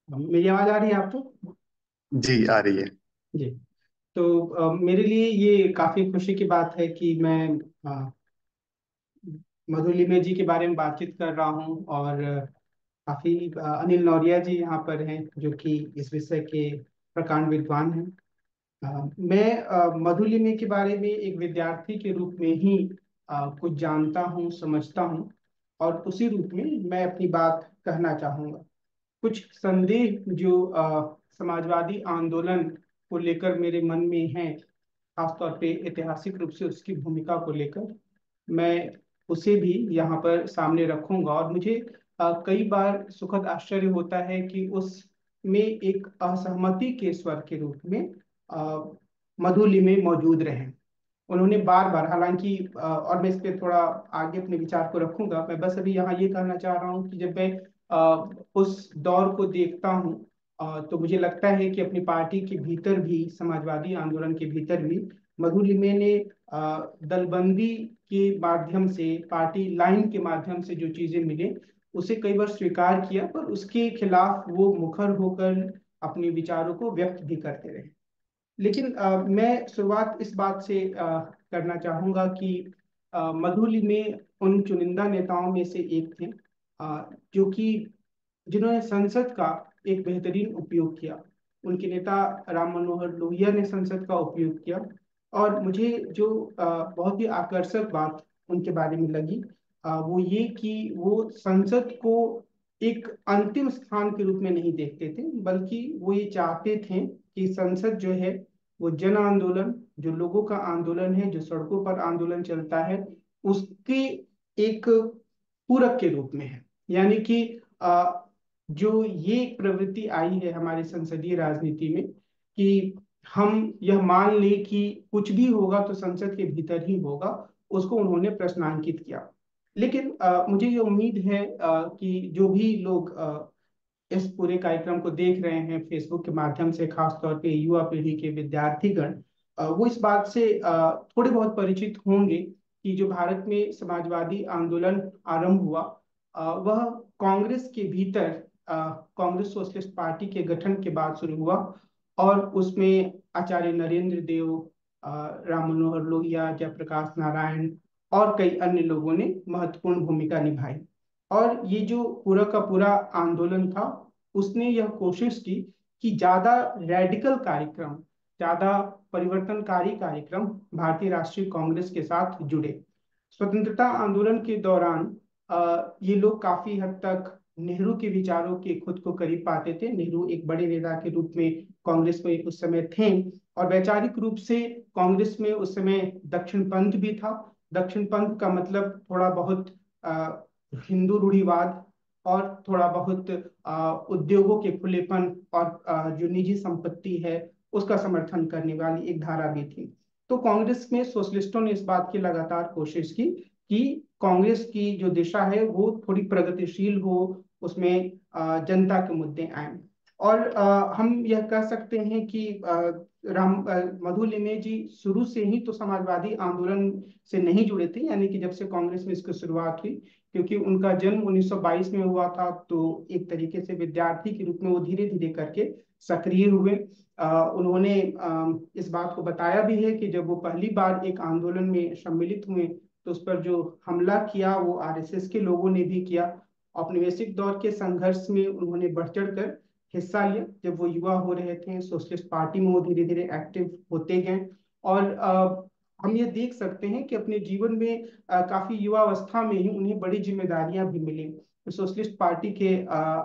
मेरी आवाज आ रही है आपको? जी आ रही है। जी। तो मेरे लिए ये काफी खुशी की बात है कि मैं मधुलिमे जी के बारे में बातचीत कर रहा हूँ। और काफी अनिल नौरिया जी यहाँ पर हैं जो कि इस विषय के प्रकांड विद्वान हैं। मैं मधुलिमे के बारे में एक विद्यार्थी के रूप में ही कुछ जानता हूँ, समझता हूँ। और उसी रूप में मैं अपनी बात कहना चाहूँगा। कुछ संदेह जो समाजवादी आंदोलन को लेकर मेरे मन में हैं, खासतौर पे ऐतिहासिक रूप से उसकी भूमिका को लेकर, मैं उसे भी यहाँ पर सामने रखूंगा। और मुझे कई बार सुखद आश्चर्य होता है कि उसमें एक असहमति के स्वर के रूप में अ, मधुलिमे मौजूद रहे। उन्होंने बार बार, हालांकि और मैं इस पे थोड़ा आगे अपने विचार को रखूंगा, मैं बस अभी यहाँ ये कहना चाह रहा हूँ कि जब मैं उस दौर को देखता हूँ, तो मुझे लगता है कि अपनी पार्टी के भीतर भी, समाजवादी आंदोलन के भीतर भी, मधुलिमे ने दलबंदी के माध्यम से, पार्टी लाइन के माध्यम से जो चीजें मिले उसे कई बार स्वीकार किया, पर उसके खिलाफ वो मुखर होकर अपने विचारों को व्यक्त भी करते रहे। लेकिन मैं शुरुआत इस बात से करना चाहूंगा कि मधुली में उन चुनिंदा नेताओं में से एक थे, जो कि जिन्होंने संसद का एक बेहतरीन उपयोग किया। उनके नेता राम मनोहर लोहिया ने संसद का उपयोग किया। और मुझे जो बहुत ही आकर्षक बात उनके बारे में लगी, वो ये कि वो संसद को एक अंतिम स्थान के रूप में नहीं देखते थे, बल्कि वो ये चाहते थे कि संसद जो है वो जन आंदोलन, जो लोगों का आंदोलन है, जो सड़कों पर आंदोलन चलता है, उसके एक पूरक के रूप में है। यानी कि जो ये प्रवृत्ति आई है हमारी संसदीय राजनीति में कि हम यह मान लें कि कुछ भी होगा तो संसद के भीतर ही होगा, उसको उन्होंने प्रश्नांकित किया। लेकिन मुझे ये उम्मीद है कि जो भी लोग इस पूरे कार्यक्रम को देख रहे हैं फेसबुक के माध्यम से, खासतौर पे युवा पीढ़ी के विद्यार्थीगण, वो इस बात से थोड़े बहुत परिचित होंगे कि जो भारत में समाजवादी आंदोलन आरंभ हुआ, वह कांग्रेस के भीतर, कांग्रेस सोशलिस्ट पार्टी के गठन के बाद शुरू हुआ। और उसमें आचार्य नरेंद्र देव, राम मनोहर लोहिया, जयप्रकाश नारायण और कई अन्य लोगों ने महत्वपूर्ण भूमिका निभाई। और ये जो पूरा का पूरा आंदोलन था, उसने यह कोशिश की कि ज्यादा रेडिकल कार्यक्रम, ज्यादा परिवर्तनकारी कार्यक्रम भारतीय राष्ट्रीय कांग्रेस के साथ जुड़े। स्वतंत्रता आंदोलन के दौरान ये लोग काफी हद तक नेहरू के विचारों के खुद को करीब पाते थे। नेहरू एक बड़े नेता के रूप में कांग्रेस में उस समय थे। और वैचारिक रूप से कांग्रेस में उस समय दक्षिण पंथ भी था। दक्षिण पंथ का मतलब थोड़ा बहुत हिंदू रूढ़िवाद और थोड़ा बहुत उद्योगों के खुलेपन और जो निजी संपत्ति है उसका समर्थन करने वाली एक धारा भी थी। तो कांग्रेस में सोशलिस्टों ने इस बात की लगातार कोशिश की कि कांग्रेस की जो दिशा है वो थोड़ी प्रगतिशील हो, उसमें जनता के मुद्दे आए। और हम यह कह सकते हैं कि मधुलिमे जी शुरू से ही तो समाजवादी आंदोलन से नहीं जुड़े थे, यानी कि जब से कांग्रेस में इसकी शुरुआत हुई, क्योंकि उनका जन्म 1922 में हुआ था, तो एक तरीके से विद्यार्थी के रूप में वो धीरे धीरे करके सक्रिय हुए। उन्होंने इस बात को बताया भी है कि जब वो पहली बार एक आंदोलन में सम्मिलित हुए तो उस पर जो हमला किया वो आरएसएस के लोगों ने भी किया। औपनिवेशिक दौर के संघर्ष में उन्होंने बढ़ चढ़ कर हिस्सा लिया। जब वो युवा हो रहे थे सोशलिस्ट पार्टी में, वो धीरे धीरे एक्टिव होते गए। और हम ये देख सकते हैं कि अपने जीवन में काफी युवावस्था में ही उन्हें बड़ी जिम्मेदारियां भी मिली। सोशलिस्ट पार्टी के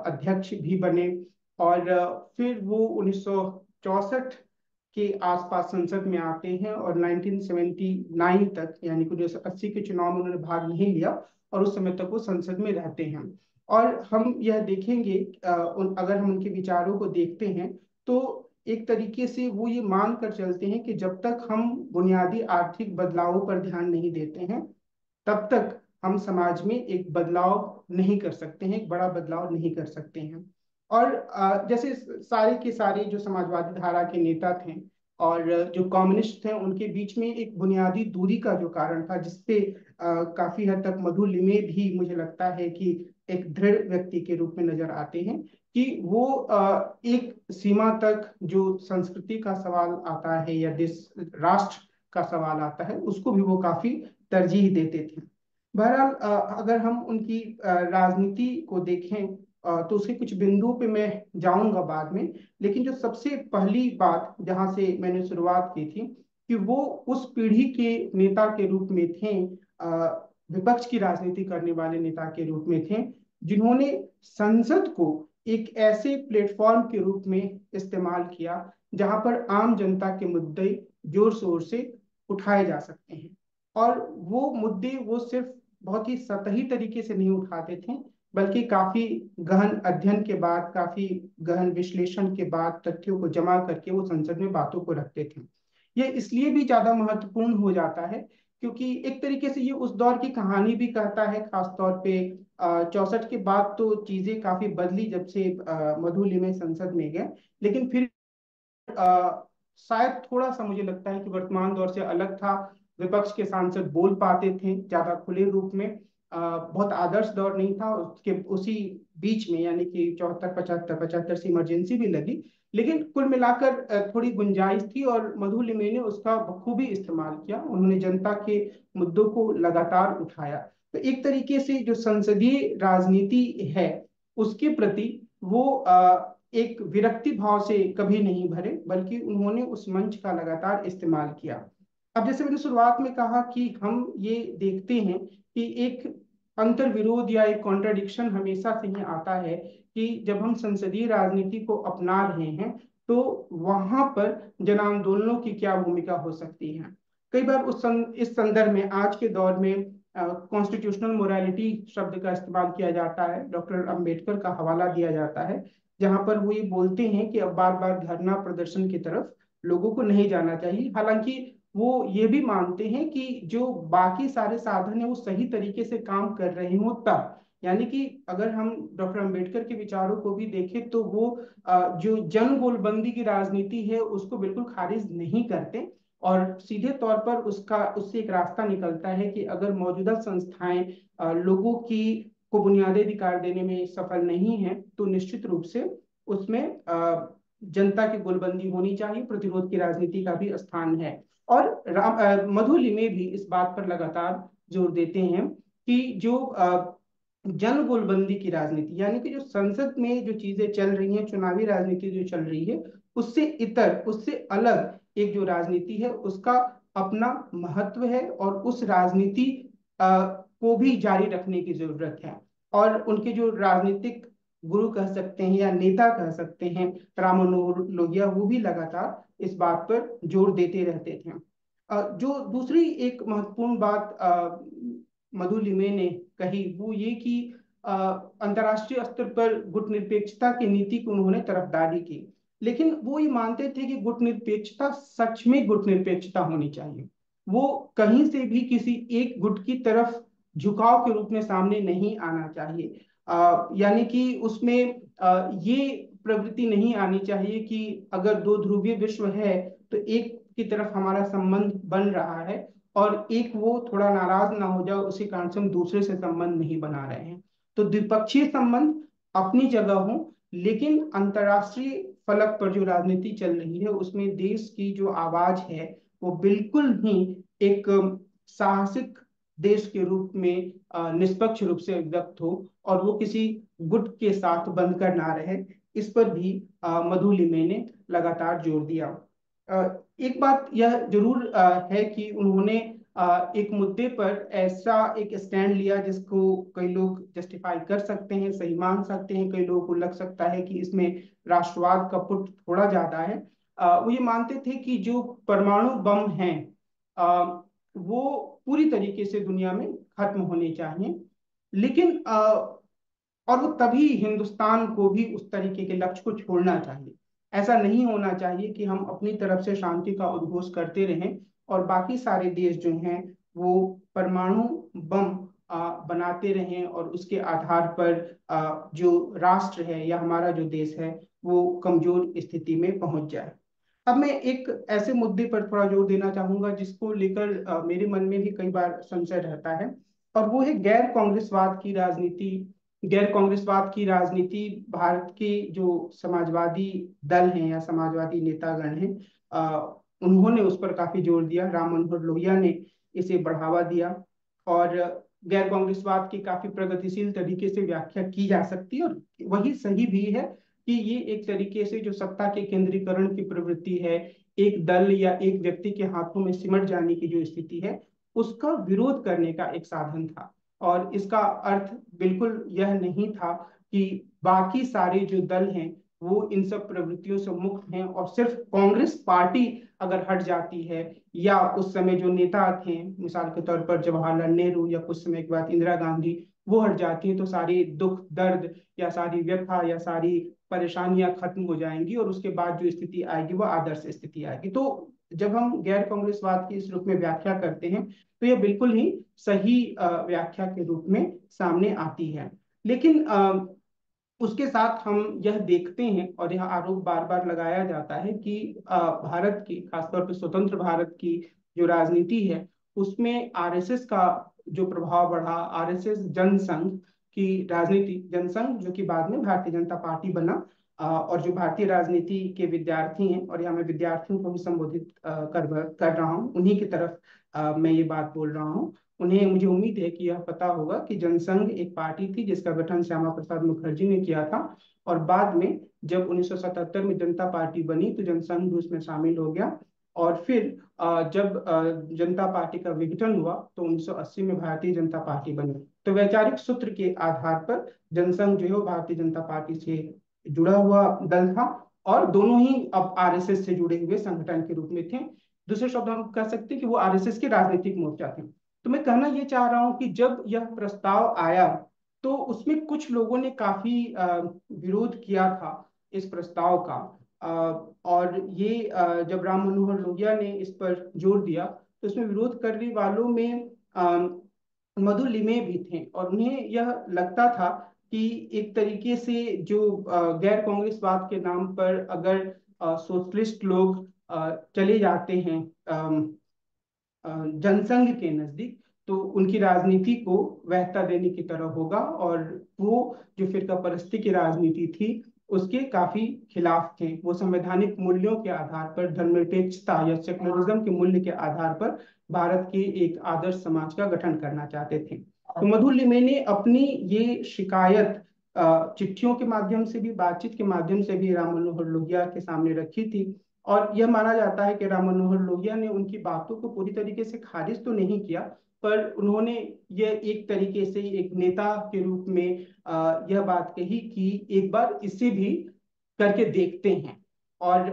अध्यक्ष भी बने। और फिर वो 1964 के आसपास संसद में आते हैं और 1979 तक, यानी कि 1980 के चुनाव में उन्होंने भाग नहीं लिया, और उस समय तक वो संसद में रहते हैं। और हम यह देखेंगे, अगर हम उनके विचारों को देखते हैं, तो एक तरीके से वो ये मान कर चलते हैं कि जब तक हम बुनियादी आर्थिक बदलावों पर ध्यान नहीं देते हैं, तब तक हम समाज में एक बदलाव नहीं कर सकते हैं, एक बड़ा बदलाव नहीं कर सकते हैं। और जैसे सारे के सारे जो समाजवादी धारा के नेता थे और जो कम्युनिस्ट थे, उनके बीच में एक बुनियादी दूरी का जो कारण था, जिसपे काफी हद तक मधु लिमे भी मुझे लगता है कि एक दृढ़ व्यक्ति के रूप में नजर आते हैं, कि वो एक सीमा तक जो संस्कृति का सवाल आता है या देश राष्ट्र का सवाल आता है उसको भी वो काफी तरजीह देते थे। बहरहाल अगर हम उनकी राजनीति को देखें तो उसके कुछ बिंदुओं पे मैं जाऊंगा बाद में। लेकिन जो सबसे पहली बात जहां से मैंने शुरुआत की थी कि वो उस पीढ़ी के नेता के रूप में थे, विपक्ष की राजनीति करने वाले नेता के रूप में थे, जिन्होंने संसद को एक ऐसे प्लेटफॉर्म के रूप में इस्तेमाल किया जहां पर आम जनता के मुद्दे जोर शोर से उठाए जा सकते हैं। और वो मुद्दे वो सिर्फ बहुत ही सतही तरीके से नहीं उठाते थे, बल्कि काफी गहन अध्ययन के बाद, काफी गहन विश्लेषण के बाद तथ्यों को जमा करके वो संसद में बातों को रखते थे। यह इसलिए भी ज्यादा महत्वपूर्ण हो जाता है क्योंकि एक तरीके से ये उस दौर की कहानी भी कहता है। खासतौर पे 64 के बाद तो चीजें काफी बदली जब से मधुलिमे संसद में गए। लेकिन फिर शायद थोड़ा सा मुझे लगता है कि वर्तमान दौर से अलग था। विपक्ष के सांसद बोल पाते थे ज्यादा खुले रूप में। बहुत आदर्श दौर नहीं था। उसके उसी बीच में यानी कि 74 75 75 से इमरजेंसी भी लगी। लेकिन कुल मिलाकर थोड़ी गुंजाइश थी और मधुलिमे ने उसका बखूबी इस्तेमाल किया। उन्होंने जनता के मुद्दों को लगातार उठाया। तो एक तरीके से जो संसदीय राजनीति है उसके प्रति वो एक विरक्ति भाव से कभी नहीं भरे, बल्कि उन्होंने उस मंच का लगातार इस्तेमाल किया। अब जैसे मैंने शुरुआत में कहा कि हम ये देखते हैं कि एक अंतर विरोध या एक कॉन्ट्रडिक्शन हमेशा से ही आता है कि जब हम संसदीय राजनीति को अपना रहे हैं तो वहां पर जन आंदोलनों की क्या भूमिका हो सकती है। कई बार इस संदर्भ में आज के दौर में कॉन्स्टिट्यूशनल मोरालिटी शब्द का इस्तेमाल किया जाता है। डॉक्टर अंबेडकर का हवाला दिया जाता है जहां पर वो ये बोलते हैं कि अब बार बार धरना प्रदर्शन की तरफ लोगों को नहीं जाना चाहिए। हालांकि वो ये भी मानते हैं कि जो बाकी सारे साधन है वो सही तरीके से काम कर रहे हो तब, यानी कि अगर हम डॉक्टर अंबेडकर के विचारों को भी देखें तो वो जो जन गोलबंदी की राजनीति है उसको बिल्कुल खारिज नहीं करते। और सीधे तौर पर उसका उससे एक रास्ता निकलता है कि अगर मौजूदा संस्थाएं लोगों की को बुनियादी अधिकार देने में सफल नहीं है तो निश्चित रूप से उसमें जनता की गोलबंदी होनी चाहिए, प्रतिरोध की राजनीति का भी स्थान है। और मधुलिमे भी इस बात पर लगातार जोर देते हैं कि जो जन गोलबंदी की राजनीति यानी कि जो संसद में जो चीजें चल रही हैं, चुनावी राजनीति जो चल रही है, उससे इतर उससे अलग एक जो राजनीति है उसका अपना महत्व है और उस राजनीति को भी जारी रखने की जरूरत है। और उनके जो राजनीतिक गुरु कह सकते हैं या नेता कह सकते हैं, राम मनोहर लोहिया, वो भी लगातार इस बात पर जोर देते रहते थे। जो दूसरी एक महत्वपूर्ण बात मधुलिमे ने कही वो ये कि अंतर्राष्ट्रीय स्तर पर गुटनिरपेक्षता की नीति को उन्होंने तरफदारी की। लेकिन वो ये मानते थे कि गुटनिरपेक्षता सच में गुटनिरपेक्षता होनी चाहिए। वो कहीं से भी किसी एक गुट की तरफ झुकाव के रूप में सामने नहीं आना चाहिए। यानी कि उसमें ये प्रवृत्ति नहीं आनी चाहिए कि अगर दो ध्रुवीय विश्व है तो एक की तरफ हमारा संबंध बन रहा है और एक वो थोड़ा नाराज ना हो जाए उसी कारण से हम दूसरे से संबंध नहीं बना रहे हैं। तो द्विपक्षीय संबंध अपनी जगह हो, लेकिन अंतरराष्ट्रीय फलक पर जो राजनीति चल रही है उसमें देश की जो आवाज है वो बिल्कुल ही एक साहसिक देश के रूप में निष्पक्ष रूप से व्यक्त हो और वो किसी गुट के साथ बंधकर ना रहे। इस पर भी मधुलिमे ने लगातार जोर दिया। एक बात यह जरूर है कि उन्होंने एक मुद्दे पर ऐसा एक स्टैंड लिया जिसको कई लोग जस्टिफाई कर सकते हैं, सही मान सकते हैं। कई लोगों को लग सकता है कि इसमें राष्ट्रवाद का पुट थोड़ा ज्यादा है। वो ये मानते थे कि जो परमाणु बम हैं वो पूरी तरीके से दुनिया में खत्म होने चाहिए। लेकिन और वो तभी हिंदुस्तान को भी उस तरीके के लक्ष्य को छोड़ना चाहिए। ऐसा नहीं होना चाहिए कि हम अपनी तरफ से शांति का उद्घोष करते रहें और बाकी सारे देश जो हैं वो परमाणु बम बनाते रहें और उसके आधार पर जो राष्ट्र है या हमारा जो देश है वो कमजोर स्थिति में पहुंच जाए। अब मैं एक ऐसे मुद्दे पर थोड़ा जोर देना चाहूंगा जिसको लेकर मेरे मन में भी कई बार संशय रहता है, और वो है गैर कांग्रेसवाद की राजनीति गैर कांग्रेसवाद की राजनीति, भारत के जो समाजवादी दल हैं या समाजवादी नेतागण हैं, उन्होंने उस पर काफी जोर दिया। राम मनोहर लोहिया ने इसे बढ़ावा दिया। और गैर कांग्रेसवाद की काफी प्रगतिशील तरीके से व्याख्या की जा सकती है, और वही सही भी है कि ये एक तरीके से जो सत्ता के केंद्रीकरण की प्रवृत्ति है, एक दल या एक व्यक्ति के हाथों में सिमट जाने की जो स्थिति है, उसका विरोध करने का एक साधन था। और इसका अर्थ बिल्कुल यह नहीं था कि बाकी सारे जो दल हैं वो इन सब प्रवृत्तियों से मुक्त हैं, और सिर्फ कांग्रेस पार्टी अगर हट जाती है, या उस समय जो नेता थे, मिसाल के तौर पर जवाहरलाल नेहरू या कुछ समय के बाद इंदिरा गांधी, वो हट जाती है, तो सारी दुख दर्द या सारी व्यथा या सारी परेशानियां खत्म हो जाएंगी, और उसके बाद जो स्थिति आएगी वो आदर्श स्थिति आएगी। तो जब हम गैर कांग्रेसवाद की इस रूप में व्याख्या करते हैं, तो यह बिल्कुल ही सही व्याख्या के रूप में सामने आती है। लेकिन उसके साथ हम यह देखते हैं, और यह आरोप बार बार लगाया जाता है कि भारत की, खासतौर पर स्वतंत्र भारत की जो राजनीति है, उसमें आरएसएस का जो प्रभाव बढ़ा। आरएसएस जनसंघ की राजनीति, जनसंघ जो कि बाद में भारतीय जनता पार्टी बना, और जो भारतीय राजनीति के विद्यार्थी हैं, और यहाँ मैं विद्यार्थियों को भी संबोधित कर रहा हूँ, उन्हीं की तरफ मैं ये बात बोल रहा हूँ। उन्हें, मुझे उम्मीद है कि यह पता होगा कि जनसंघ एक पार्टी थी जिसका गठन श्यामा प्रसाद मुखर्जी ने किया था, और बाद में जब 1977 में जनता पार्टी बनी तो जनसंघ भी उसमें शामिल हो गया। और फिर जब जनता पार्टी का विघटन हुआ तो 1980 में भारतीय जनता पार्टी बनी। तो वैचारिक सूत्र के आधार पर जनसंघ जो है वो भारतीय जनता पार्टी से जुड़ा हुआ दल था, और दोनों ही अब आरएसएस से जुड़े हुए संगठन के रूप में थे। दूसरे शब्द हम कह सकते हैं कि वो आरएसएस के राजनीतिक मोर्चा थे। तो मैं कहना ये चाह रहा हूं कि जब यह प्रस्ताव आया तो उसमें कुछ लोगों ने काफी विरोध किया था इस प्रस्ताव का। और ये जब राम मनोहर लोहिया ने इस पर जोर दिया, तो इसमें विरोध करने वालों में मधु लिमे भी थे, और उन्हें यह लगता था कि एक तरीके से जो गैर कांग्रेसवाद के नाम पर अगर सोशलिस्ट लोग चले जाते हैं जनसंघ के नजदीक, तो उनकी राजनीति को वहता देने की तरह होगा, और वो जो फिरका परस्ती की राजनीति थी उसके काफी खिलाफ थे। वो संवैधानिक मूल्यों के आधार पर, धर्मनिरपेक्षता या सेकुलरिज्म के मूल्य के आधार पर भारत के एक आदर्श समाज का गठन करना चाहते थे। तो मधु लिमे ने अपनी ये शिकायत चिट्ठियों के माध्यम से भी, बातचीत के माध्यम से भी राम मनोहर लोहिया के सामने रखी थी। और यह माना जाता है कि राम मनोहर लोहिया ने उनकी बातों को पूरी तरीके से खारिज तो नहीं किया, पर उन्होंने यह एक तरीके से एक नेता के रूप में यह बात कही कि एक बार इसे भी करके देखते हैं, और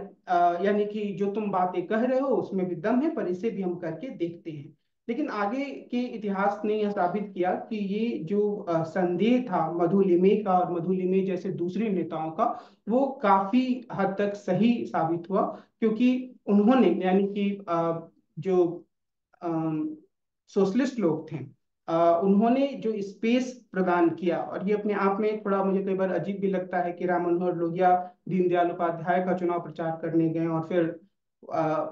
यानी कि जो तुम बातें कह रहे हो उसमें भी दम है, पर इसे भी हम करके देखते हैं। लेकिन आगे के इतिहास ने यह साबित किया कि ये जो संदेह था मधु लिमे का और मधु लिमे जैसे दूसरे नेताओं का, वो काफी हद तक सही साबित हुआ। क्योंकि उन्होंने, यानी कि जो सोशलिस्ट लोग थे, उन्होंने जो स्पेस प्रदान किया, और ये अपने आप में थोड़ा मुझे कई बार अजीब भी लगता है कि राम मनोहर लोहिया दीनदयाल उपाध्याय का चुनाव प्रचार करने गए, और फिर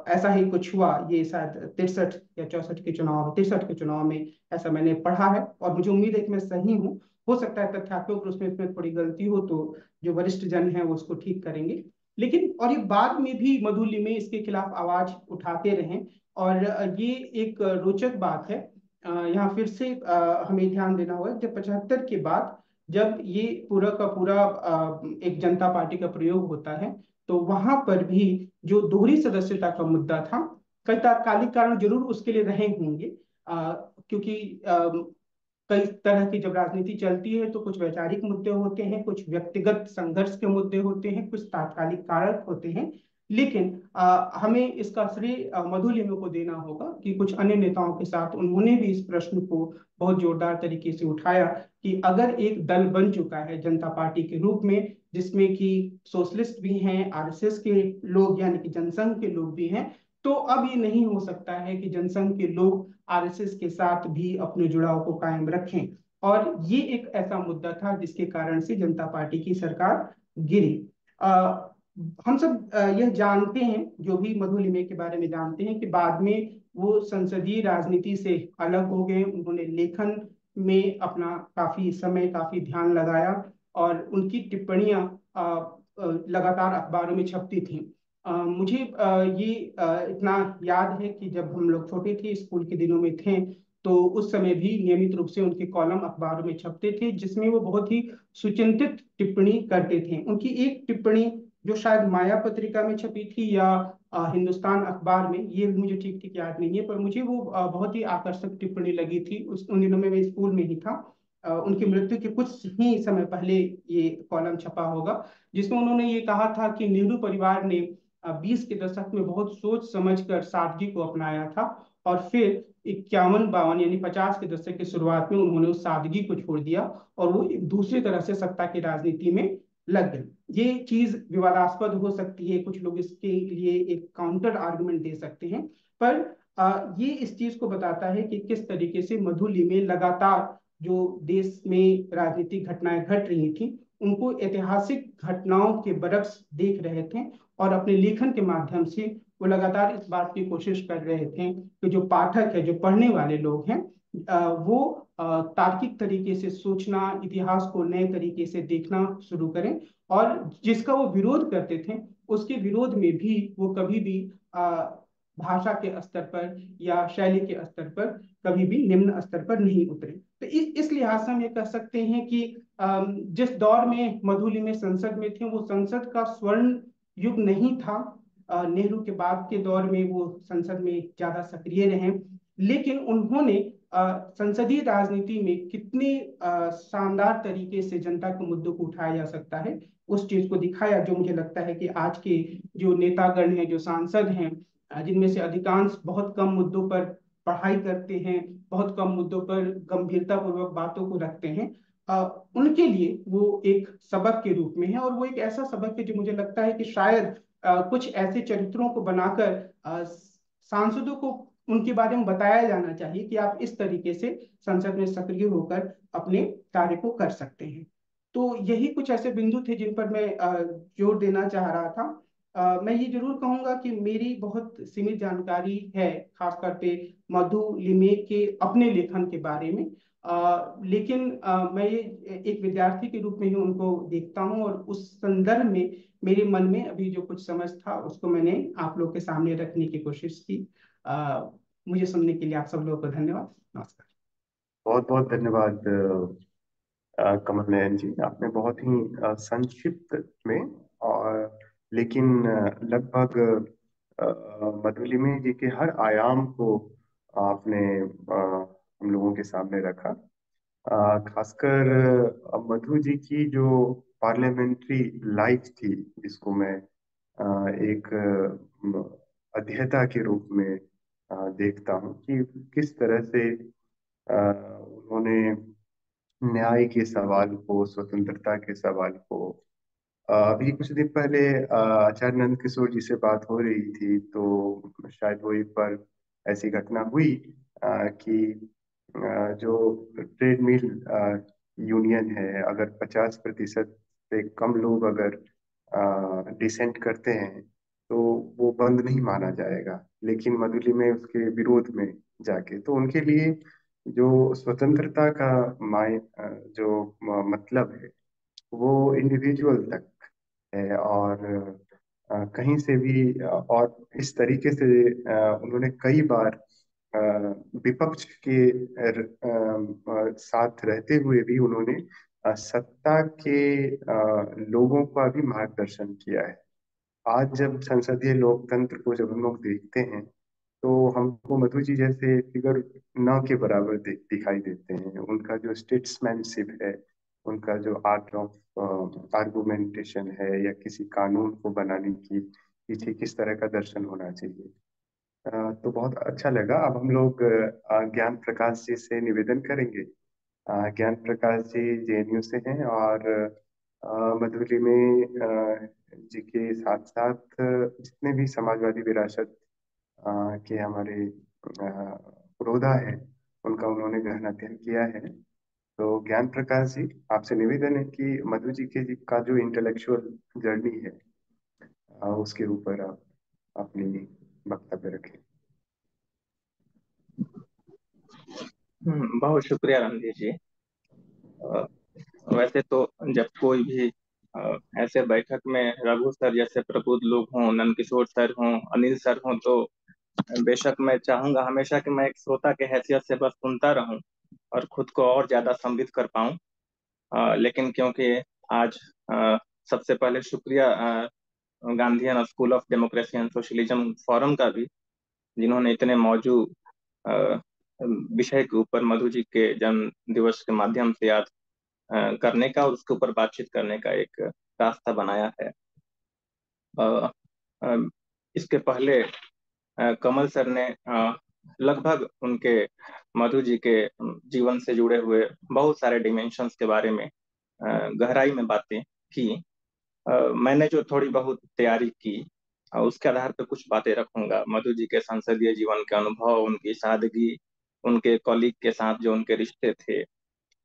ऐसा ही कुछ हुआ। ये शायद 63 या 64 के चुनाव, 63 के चुनाव में ऐसा मैंने पढ़ा है, और मुझे उम्मीद है कि मैं सही हूँ। हो सकता है तथ्यात्मक रूप में इसमें थोड़ी गलती हो, तो जो वरिष्ठ जन है वो उसको ठीक करेंगे। लेकिन और ये बाद में भी मधु लिमे इसके खिलाफ आवाज उठाते रहे। और ये एक रोचक बात है, यहाँ फिर से हमें ध्यान देना होगा, जब 75 के बाद जब ये पूरा का पूरा एक जनता पार्टी का प्रयोग होता है, तो वहां पर भी जो दोहरी सदस्यता का मुद्दा था, कई तात्कालिक कारण जरूर उसके लिए रहे होंगे, क्योंकि कई तरह की जब राजनीति चलती है तो कुछ वैचारिक मुद्दे होते हैं, कुछ व्यक्तिगत संघर्ष के मुद्दे होते हैं, कुछ तात्कालिक कारक होते हैं। लेकिन हमें इसका श्रेय मधु लिमो को देना होगा कि कुछ अन्य नेताओं के साथ उन्होंने भी इस प्रश्न को बहुत जोरदार तरीके से उठाया कि अगर एक दल बन चुका है जनता पार्टी के रूप में, जिसमें कि सोशलिस्ट भी हैं, आरएसएस के लोग यानी कि जनसंघ के लोग भी हैं, तो अब ये नहीं हो सकता है कि जनसंघ के लोग आरएसएस के साथ भी अपने जुड़ाव को कायम रखें। और ये एक ऐसा मुद्दा था जिसके कारण से जनता पार्टी की सरकार गिरी। हम सब यह जानते हैं, जो भी मधु लिमे के बारे में जानते हैं, कि बाद में वो संसदीय राजनीति से अलग हो गए। उन्होंने लेखन में अपना काफी समय, काफी ध्यान लगाया, और उनकी टिप्पणियां लगातार अखबारों में छपती थी। मुझे ये इतना याद है कि जब हम लोग छोटे थे, स्कूल के दिनों में थे, तो उस समय भी नियमित रूप से उनके कॉलम अखबारों में छपते थे, जिसमें वो बहुत ही सुचिंतित टिप्पणी करते थे। उनकी एक टिप्पणी जो शायद माया पत्रिका में छपी थी या हिंदुस्तान अखबार में, ये मुझे ठीक ठीक याद नहीं है, पर मुझे वो बहुत ही आकर्षक टिप्पणी लगी थी। उन दिनों में मैं स्कूल में ही था। उनकी मृत्यु के कुछ ही समय पहले ये कॉलम छपा होगा, जिसमें उन्होंने ये कहा था कि नेहरू परिवार ने 20 के दशक में बहुत सोच समझकर सादगी को अपनाया था, और फिर 51 52 यानी 50 के दशक की शुरुआत में उन्होंने उस सादगी को छोड़ दिया, और वो एक दूसरी तरह से सत्ता की राजनीति में लग गए। ये चीज विवादास्पद हो सकती है, कुछ लोग इसके लिए एक काउंटर आर्गुमेंट दे सकते हैं, पर ये इस चीज को बताता है कि किस तरीके से मधुली में लगातार जो देश में राजनीतिक घटनाएं घट रही थी, उनको ऐतिहासिक घटनाओं के बरक्स देख रहे थे, और अपने लेखन के माध्यम से वो लगातार इस बात की कोशिश कर रहे थे कि जो पाठक है, जो पढ़ने वाले लोग हैं, वो तार्किक तरीके से सोचना, इतिहास को नए तरीके से देखना शुरू करें, और जिसका वो विरोध करते थे, उसके विरोध में भी वो कभी भी भाषा के स्तर पर या शैली के स्तर पर कभी भी निम्न स्तर पर नहीं उतरे। तो इस लिहाज से हम ये कह सकते हैं कि जिस दौर में मधुलिम में संसद में थे, वो संसद का स्वर्ण युग नहीं था। नेहरू के बाद के दौर में वो संसद में ज्यादा सक्रिय रहे, लेकिन उन्होंने संसदीय राजनीति में कितने शानदार तरीके से जनता के मुद्दों को उठाया जा सकता है, उस चीज को दिखाया, जो मुझे लगता है कि आज के जो नेतागण हैं, जो सांसद हैं, जिनमें से अधिकांश बहुत कम मुद्दों पर पढ़ाई करते हैं, बहुत कम मुद्दों पर गंभीरता पूर्वक बातों को रखते हैं, उनके लिए वो एक सबक के रूप में है। और वो एक ऐसा सबक है जो मुझे लगता है कि शायद कुछ ऐसे चरित्रों को बनाकर सांसदों को उनके बारे में बताया जाना चाहिए कि आप इस तरीके से संसद में सक्रिय होकर अपने कार्य को कर सकते हैं। तो यही कुछ ऐसे बिंदु थे जिन पर मैं जोर देना चाह रहा था। मैं ये जरूर कहूंगा कि मेरी बहुत सीमित जानकारी है, खासकर पे मधु लिमे के अपने लेखन के बारे में, लेकिन मैं ये एक विद्यार्थी के रूप में ही उनको देखता हूँ, और उस संदर्भ में मेरे मन में अभी जो कुछ समझ था उसको मैंने आप लोग के सामने रखने की कोशिश की। अ, मुझे सुनने के लिए आप सब लोगों को धन्यवाद। नमस्कार। बहुत बहुत धन्यवाद कमल नयन जी। आपने बहुत ही संक्षिप्त में और लेकिन लगभग मधुलिमी जी के हर आयाम को आपने हम लोगों के सामने रखा। खासकर मधु जी की जो पार्लियामेंट्री लाइफ थी, जिसको मैं एक अध्येता के रूप में देखता हूँ कि किस तरह से उन्होंने न्याय के सवाल को, स्वतंत्रता के सवाल को, अभी कुछ दिन पहले आचार्य नंद किशोर जी से बात हो रही थी, तो शायद वो एक बार ऐसी घटना हुई कि जो ट्रेड मिल यूनियन है, अगर 50% से कम लोग अगर डिसेंट करते हैं तो वो बंद नहीं माना जाएगा। लेकिन मधुली में उसके विरोध में जाके, तो उनके लिए जो स्वतंत्रता का जो मतलब है, वो इंडिविजुअल तक है। और कहीं से भी और इस तरीके से उन्होंने कई बार अ, विपक्ष के साथ रहते हुए भी उन्होंने सत्ता के लोगों का भी मार्गदर्शन किया है। आज जब संसदीय लोकतंत्र को जब हम लोग देखते हैं, तो हमको मधु जी जैसे फिगर न के बराबर दिखाई देते हैं। उनका जो स्टेट्समैनशिप है, उनका जो आर्ट ऑफ आर्गुमेंटेशन है, या किसी कानून को बनाने की पीछे किस तरह का दर्शन होना चाहिए, तो बहुत अच्छा लगा। अब हम लोग ज्ञान प्रकाश जी से निवेदन करेंगे। ज्ञान प्रकाश जी जेएनयू से हैं, और मधुबनी में जी के साथ साथ जितने भी समाजवादी विरासत के हमारे पुरोधा है, उनका उन्होंने गहन अध्ययन किया है। तो ज्ञान प्रकाश जी, आपसे निवेदन है कि मधु जी के जी का जो इंटेलेक्चुअल जर्नी है, उसके ऊपर आप अपनी वक्तव्य रखें। बहुत शुक्रिया रणधीर जी। अ, वैसे तो जब कोई भी ऐसे बैठक में रघु सर जैसे प्रबुद्ध लोग हों, नंदकिशोर सर हों, अनिल सर हों, तो बेशक मैं चाहूंगा हमेशा कि मैं एक श्रोता के हैसियत से बस सुनता रहूं और खुद को और ज्यादा संबित कर पाऊं। लेकिन क्योंकि आज सबसे पहले शुक्रिया Gandhian school of democracy and socialism forum का भी, जिन्होंने इतने मौजूद अ, विषय के ऊपर मधु जी के जन्म दिवस के माध्यम से याद करने का और उसके ऊपर बातचीत करने का एक रास्ता बनाया है। अ, अ, इसके पहले कमल सर ने लगभग उनके मधु जी के जीवन से जुड़े हुए बहुत सारे डिमेंशंस के बारे में गहराई में बातें की। मैंने जो थोड़ी बहुत तैयारी की उसके आधार पर कुछ बातें रखूंगा। मधु जी के संसदीय जीवन के अनुभव, उनकी सादगी, उनके कॉलीग के साथ जो उनके रिश्ते थे,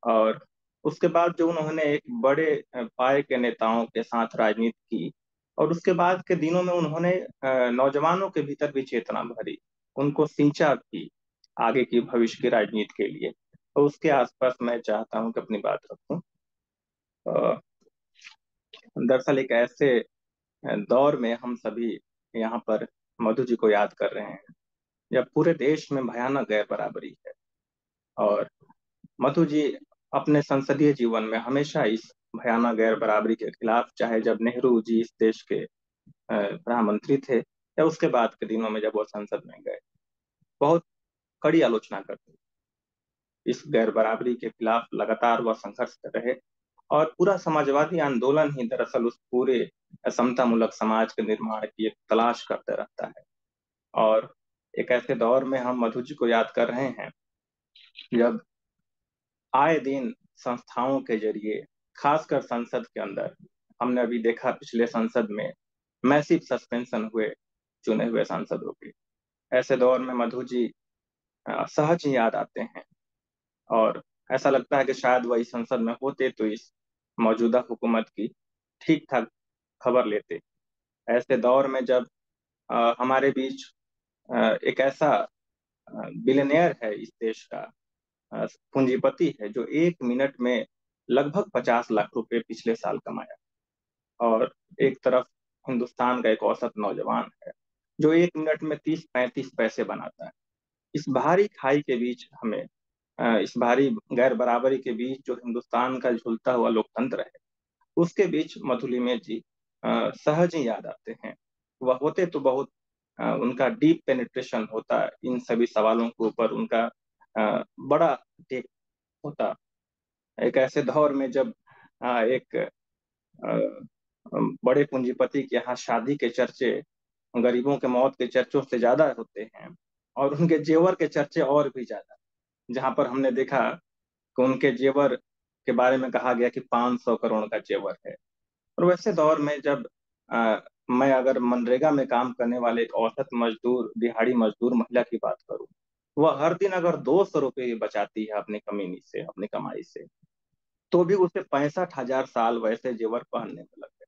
और उसके बाद जो उन्होंने एक बड़े पाए के नेताओं के साथ राजनीति की, और उसके बाद के दिनों में उन्होंने नौजवानों के भीतर भी चेतना भरी, उनको सिंचा भी आगे की भविष्य की राजनीति के लिए। तो उसके आसपास मैं चाहता हूं कि अपनी बात रखूं। अ, दरअसल एक ऐसे दौर में हम सभी यहाँ पर मधु जी को याद कर रहे हैं जब पूरे देश में भयानक गैर बराबरी है, और मधु जी अपने संसदीय जीवन में हमेशा इस भयानक गैर बराबरी के खिलाफ, चाहे जब नेहरू जी इस देश के प्रधानमंत्री थे या उसके बाद के दिनों में जब वो संसद में गए, बहुत कड़ी आलोचना करते। इस गैर बराबरी के खिलाफ लगातार वह संघर्ष कर रहे, और पूरा समाजवादी आंदोलन ही दरअसल उस पूरे समतामूलक समाज के निर्माण की एक तलाश करते रहता है। और एक ऐसे दौर में हम मधु जी को याद कर रहे हैं जब आए दिन संस्थाओं के जरिए, खासकर संसद के अंदर, हमने अभी देखा पिछले संसद में मैसिव सस्पेंशन हुए चुने हुए सांसदों के। ऐसे दौर में मधु जी सहज ही याद आते हैं, और ऐसा लगता है कि शायद वही संसद में होते तो इस मौजूदा हुकूमत की ठीक ठाक खबर लेते। ऐसे दौर में जब हमारे बीच एक ऐसा बिलियनियर है इस देश का, पूंजीपति है, जो 1 मिनट में लगभग 50 लाख रुपए पिछले साल कमाया, और एक तरफ हिंदुस्तान का एक औसत नौजवान है जो 1 मिनट में 30-35 पैसे बनाता है। इस भारी खाई के बीच हमें, इस भारी गैर बराबरी के बीच जो हिंदुस्तान का झूलता हुआ लोकतंत्र है, उसके बीच मधुलिमे जी सहज ही याद आते हैं। वह होते तो बहुत उनका डीप पेनिट्रेशन होता इन सभी सवालों के ऊपर, उनका बड़ा टेक होता। एक ऐसे दौर में जब एक बड़े पूंजीपति के यहाँ शादी के चर्चे गरीबों के मौत के चर्चों से ज्यादा होते हैं, और उनके जेवर के चर्चे और भी ज्यादा, जहां पर हमने देखा कि उनके जेवर के बारे में कहा गया कि 500 करोड़ का जेवर है। और वैसे दौर में जब मैं अगर मनरेगा में काम करने वाले एक औसत मजदूर, दिहाड़ी मजदूर महिला की बात करूं, वह हर दिन अगर 200 रुपये भी बचाती है अपनी कमीनी से, अपनी कमाई से, तो भी उसे 65,000 साल वैसे जेवर पहनने में लग गए।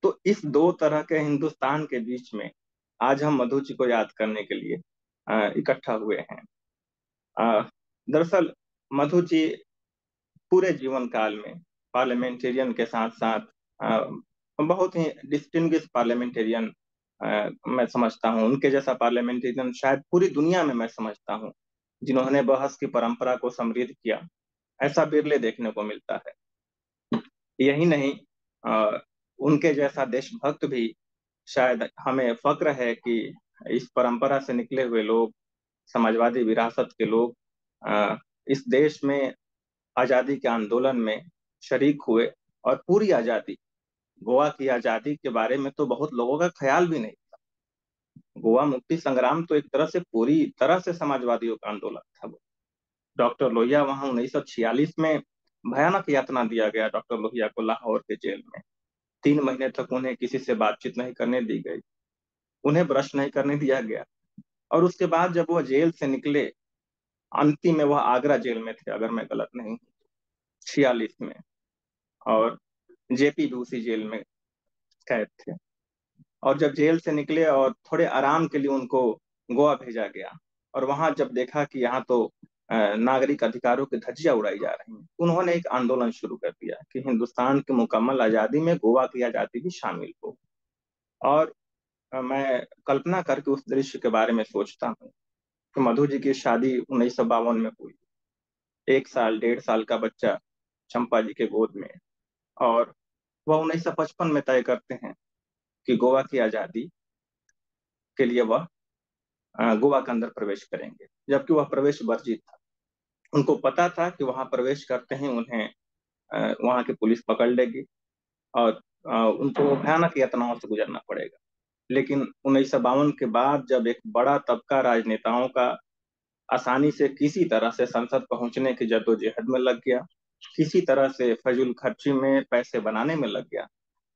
तो इस दो तरह के हिंदुस्तान के बीच में आज हम मधु जी को याद करने के लिए इकट्ठा हुए हैं। दरअसल मधु जी पूरे जीवन काल में पार्लियामेंटेरियन के साथ साथ बहुत ही डिस्टिंग्विश पार्लियामेंटेरियन मैं समझता हूँ। उनके जैसा पार्लियामेंटेरियन शायद पूरी दुनिया में मैं समझता हूँ, जिन्होंने बहस की परंपरा को समृद्ध किया, ऐसा बिरले देखने को मिलता है। यही नहीं, अ, उनके जैसा देशभक्त भी शायद हमें फक्र है कि इस परंपरा से निकले हुए लोग, समाजवादी विरासत के लोग, इस देश में आजादी के आंदोलन में शरीक हुए, और पूरी आजादी, गोवा की आजादी के बारे में तो बहुत लोगों का ख्याल भी नहीं था। गोवा मुक्ति संग्राम तो एक तरह से पूरी तरह से समाजवादियों का आंदोलन था वो। डॉक्टर लोहिया वहां 1946 में भयानक यातना दिया गया डॉक्टर लोहिया को लाहौर के जेल में। 3 महीने तक उन्हें किसी से बातचीत नहीं करने दी गई, उन्हें ब्रश नहीं करने दिया गया। और उसके बाद जब वह जेल से निकले, अंतिम में वह आगरा जेल में थे अगर मैं गलत नहीं हूँ, 46 में, और जेपी भी उसी जेल में कैद थे। और जब जेल से निकले और थोड़े आराम के लिए उनको गोवा भेजा गया, और वहां जब देखा कि यहाँ तो नागरिक अधिकारों की धज्जियां उड़ाई जा रही हैं, उन्होंने एक आंदोलन शुरू कर दिया कि हिंदुस्तान की मुकम्मल आजादी में गोवा की आजादी भी शामिल हो। और मैं कल्पना करके उस दृश्य के बारे में सोचता हूँ कि मधु जी की शादी 1952 में हुई, 1 साल 1.5 साल का बच्चा चंपा जी के गोद में, और वह 1955 में तय करते हैं कि गोवा की आजादी के लिए वह गोवा के अंदर प्रवेश करेंगे, जबकि वह प्रवेश वर्जित था। उनको पता था कि वहां प्रवेश करते ही उन्हें वहां की पुलिस पकड़ लेगी और उनको भयानक यातनाओं से गुजरना पड़ेगा। लेकिन 1952 के बाद जब एक बड़ा तबका राजनेताओं का आसानी से किसी तरह से संसद पहुंचने की जद्दोजहद में लग गया, किसी तरह से फजूल खर्ची में पैसे बनाने में लग गया,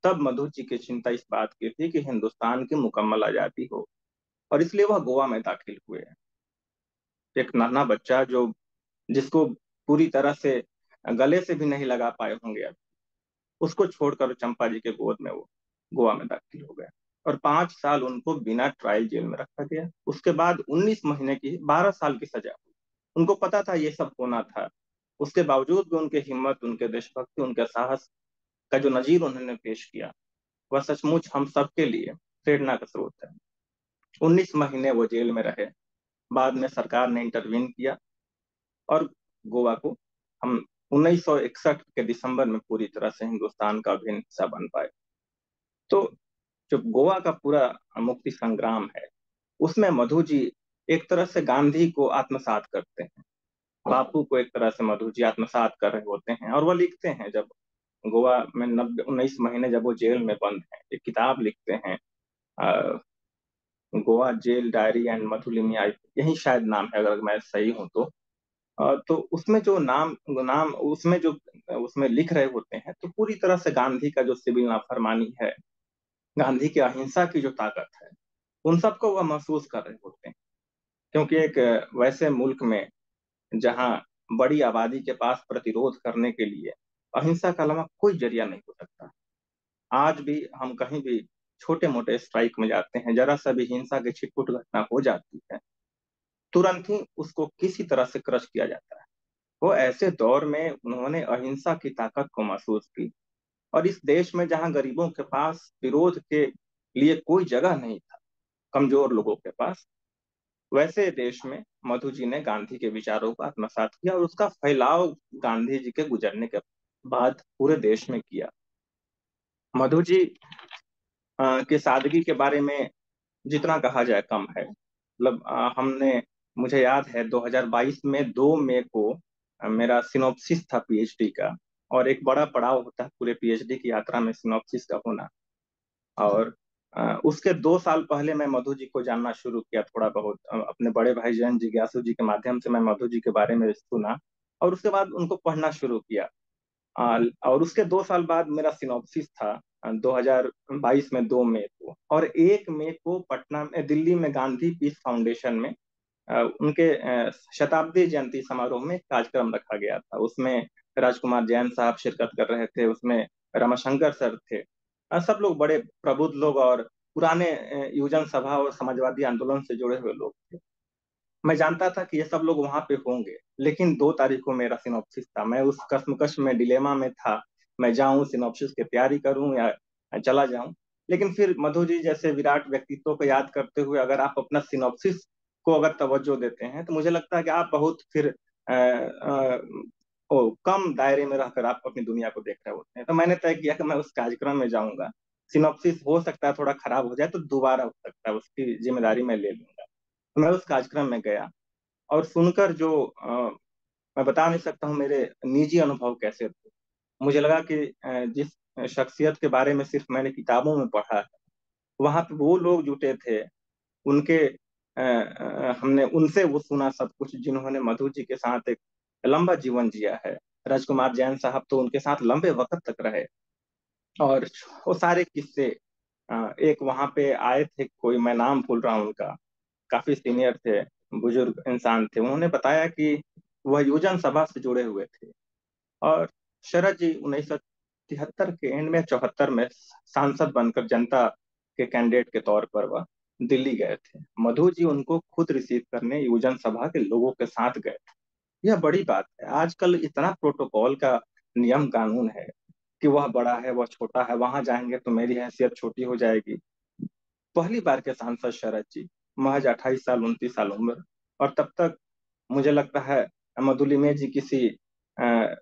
तब मधु जी की चिंता इस बात की थी कि हिंदुस्तान की मुकम्मल आजादी हो, और इसलिए वह गोवा में दाखिल हुए। एक नन्हा बच्चा जो जिसको पूरी तरह से गले से भी नहीं लगा पाए होंगे, अब उसको छोड़कर चंपा जी के गोद में वो गोवा में दाखिल हो गए, और 5 साल उनको बिना ट्रायल जेल में रखा गया। उसके बाद 19 महीने की 12 साल की सजा हुई। उनको पता था ये सब होना था, उसके बावजूद भी उनके हिम्मत, उनके देशभक्ति, उनके साहस का जो नजीर उन्होंने पेश किया, वह सचमुच हम सबके लिए प्रेरणा का स्रोत है। 19 महीने वो जेल में रहे, बाद में सरकार ने इंटरवीन किया और गोवा को हम 1961 के दिसंबर में पूरी तरह से हिंदुस्तान का अभिन्न हिस्सा बन पाए। तो जो गोवा का पूरा मुक्ति संग्राम है, उसमें मधु जी एक तरह से गांधी को आत्मसात करते हैं, बापू को एक तरह से मधु जी आत्मसात कर रहे होते हैं। और वह लिखते हैं, जब गोवा में 19 महीने जब वो जेल में बंद है, एक किताब लिखते हैं, गोवा जेल डायरी एंड मधुलिमी, यही शायद नाम है अगर मैं सही हूं तो। तो उसमें जो नाम नाम उसमें लिख रहे होते हैं, तो पूरी तरह से गांधी का जो सिविल नाफरमानी है, गांधी की अहिंसा की जो ताकत है, उन सबको वह महसूस कर रहे होते हैं। क्योंकि एक वैसे मुल्क में जहां बड़ी आबादी के पास प्रतिरोध करने के लिए अहिंसा का अलावा कोई जरिया नहीं हो सकता। आज भी हम कहीं भी छोटे मोटे स्ट्राइक में जाते हैं, जरा सा भी हिंसा की छिटपुट घटना हो जाती है, तुरंत ही उसको किसी तरह से क्रश किया जाता है। वो ऐसे दौर में उन्होंने अहिंसा की ताकत को महसूस की, और इस देश में जहां गरीबों के पास विरोध के लिए कोई जगह नहीं था, कमजोर लोगों के पास, वैसे देश में मधु जी ने गांधी के विचारों को आत्मसात किया और उसका फैलाव गांधी जी के गुजरने के बाद पूरे देश में किया। मधु जी के सादगी के बारे में जितना कहा जाए कम है। मतलब हमने मुझे याद है 2022 में 2 मई को मेरा सिनॉप्सिस था पीएचडी का, और एक बड़ा पड़ाव होता है पूरे पीएचडी की यात्रा में सिनॉप्सिस का होना। और उसके 2 साल पहले मैं मधु जी को जानना शुरू किया थोड़ा बहुत, अपने बड़े भाई जैन जिज्ञासु जी के माध्यम से मैं मधु जी के बारे में सुना, और उसके बाद उनको पढ़ना शुरू किया। और उसके 2 साल बाद मेरा सिनॉप्सिस था 2022 में 2 मई को, और 1 मई को पटना में दिल्ली में गांधी पीस फाउंडेशन में उनके शताब्दी जयंती समारोह में कार्यक्रम रखा गया था। उसमें राजकुमार जैन साहब शिरकत कर रहे थे, उसमें रमाशंकर सर थे, सब लोग बड़े प्रबुद्ध लोग और पुराने युवजन सभा और समाजवादी आंदोलन से जुड़े हुए लोग थे। मैं जानता था कि ये सब लोग वहां पे होंगे, लेकिन 2 तारीख को मेरा सिनॉप्सिस था। मैं उस कश्मकश में डिलेमा में था, मैं जाऊं सिनॉप्सिस की तैयारी करूं या चला जाऊं। लेकिन फिर मधु जी जैसे विराट व्यक्तित्व को याद करते हुए अगर आप अपना सिनॉप्सिस को अगर तवज्जो देते हैं, तो मुझे लगता है कि आप बहुत फिर कम दायरे में रहकर आप अपनी दुनिया को देख रहे होते हैं। तो मैंने तय किया कि मैं उस कार्यक्रम में जाऊंगा। सिनॉप्सिस हो सकता है थोड़ा खराब हो जाए तो दोबारा हो सकता है, उसकी जिम्मेदारी मैं ले लूंगा। तो मैं उस कार्यक्रम में गया, और सुनकर जो मैं बता नहीं सकता हूँ मेरे निजी अनुभव कैसे थे। मुझे लगा कि जिस शख्सियत के बारे में सिर्फ मैंने किताबों में पढ़ा है, वहां पे वो लोग जुटे थे, उनके हमने उनसे वो सुना सब कुछ जिन्होंने मधु जी के साथ एक लंबा जीवन जिया है। राजकुमार जैन साहब तो उनके साथ लंबे वक्त तक रहे, और वो सारे किस्से एक वहां पे आए थे, कोई मैं नाम भूल रहा हूँ उनका, काफी सीनियर थे, बुजुर्ग इंसान थे। उन्होंने बताया कि वह युवजन सभा से जुड़े हुए थे, और शरद जी 1973 के एंड में 74 में सांसद बनकर जनता के कैंडिडेट के तौर पर वह दिल्ली गए थे। मधु जी उनको खुद रिसीव करने युवजन सभा के लोगों के साथ गए थे। यह बड़ी बात है। आजकल इतना प्रोटोकॉल का नियम कानून है कि वह बड़ा है, वह छोटा है, वहां जाएंगे तो मेरी हैसियत छोटी हो जाएगी। पहली बार के सांसद शरद जी, महज 28 साल 29 साल उम्र, और तब तक मुझे लगता है मधुलिमे जी किसी अ,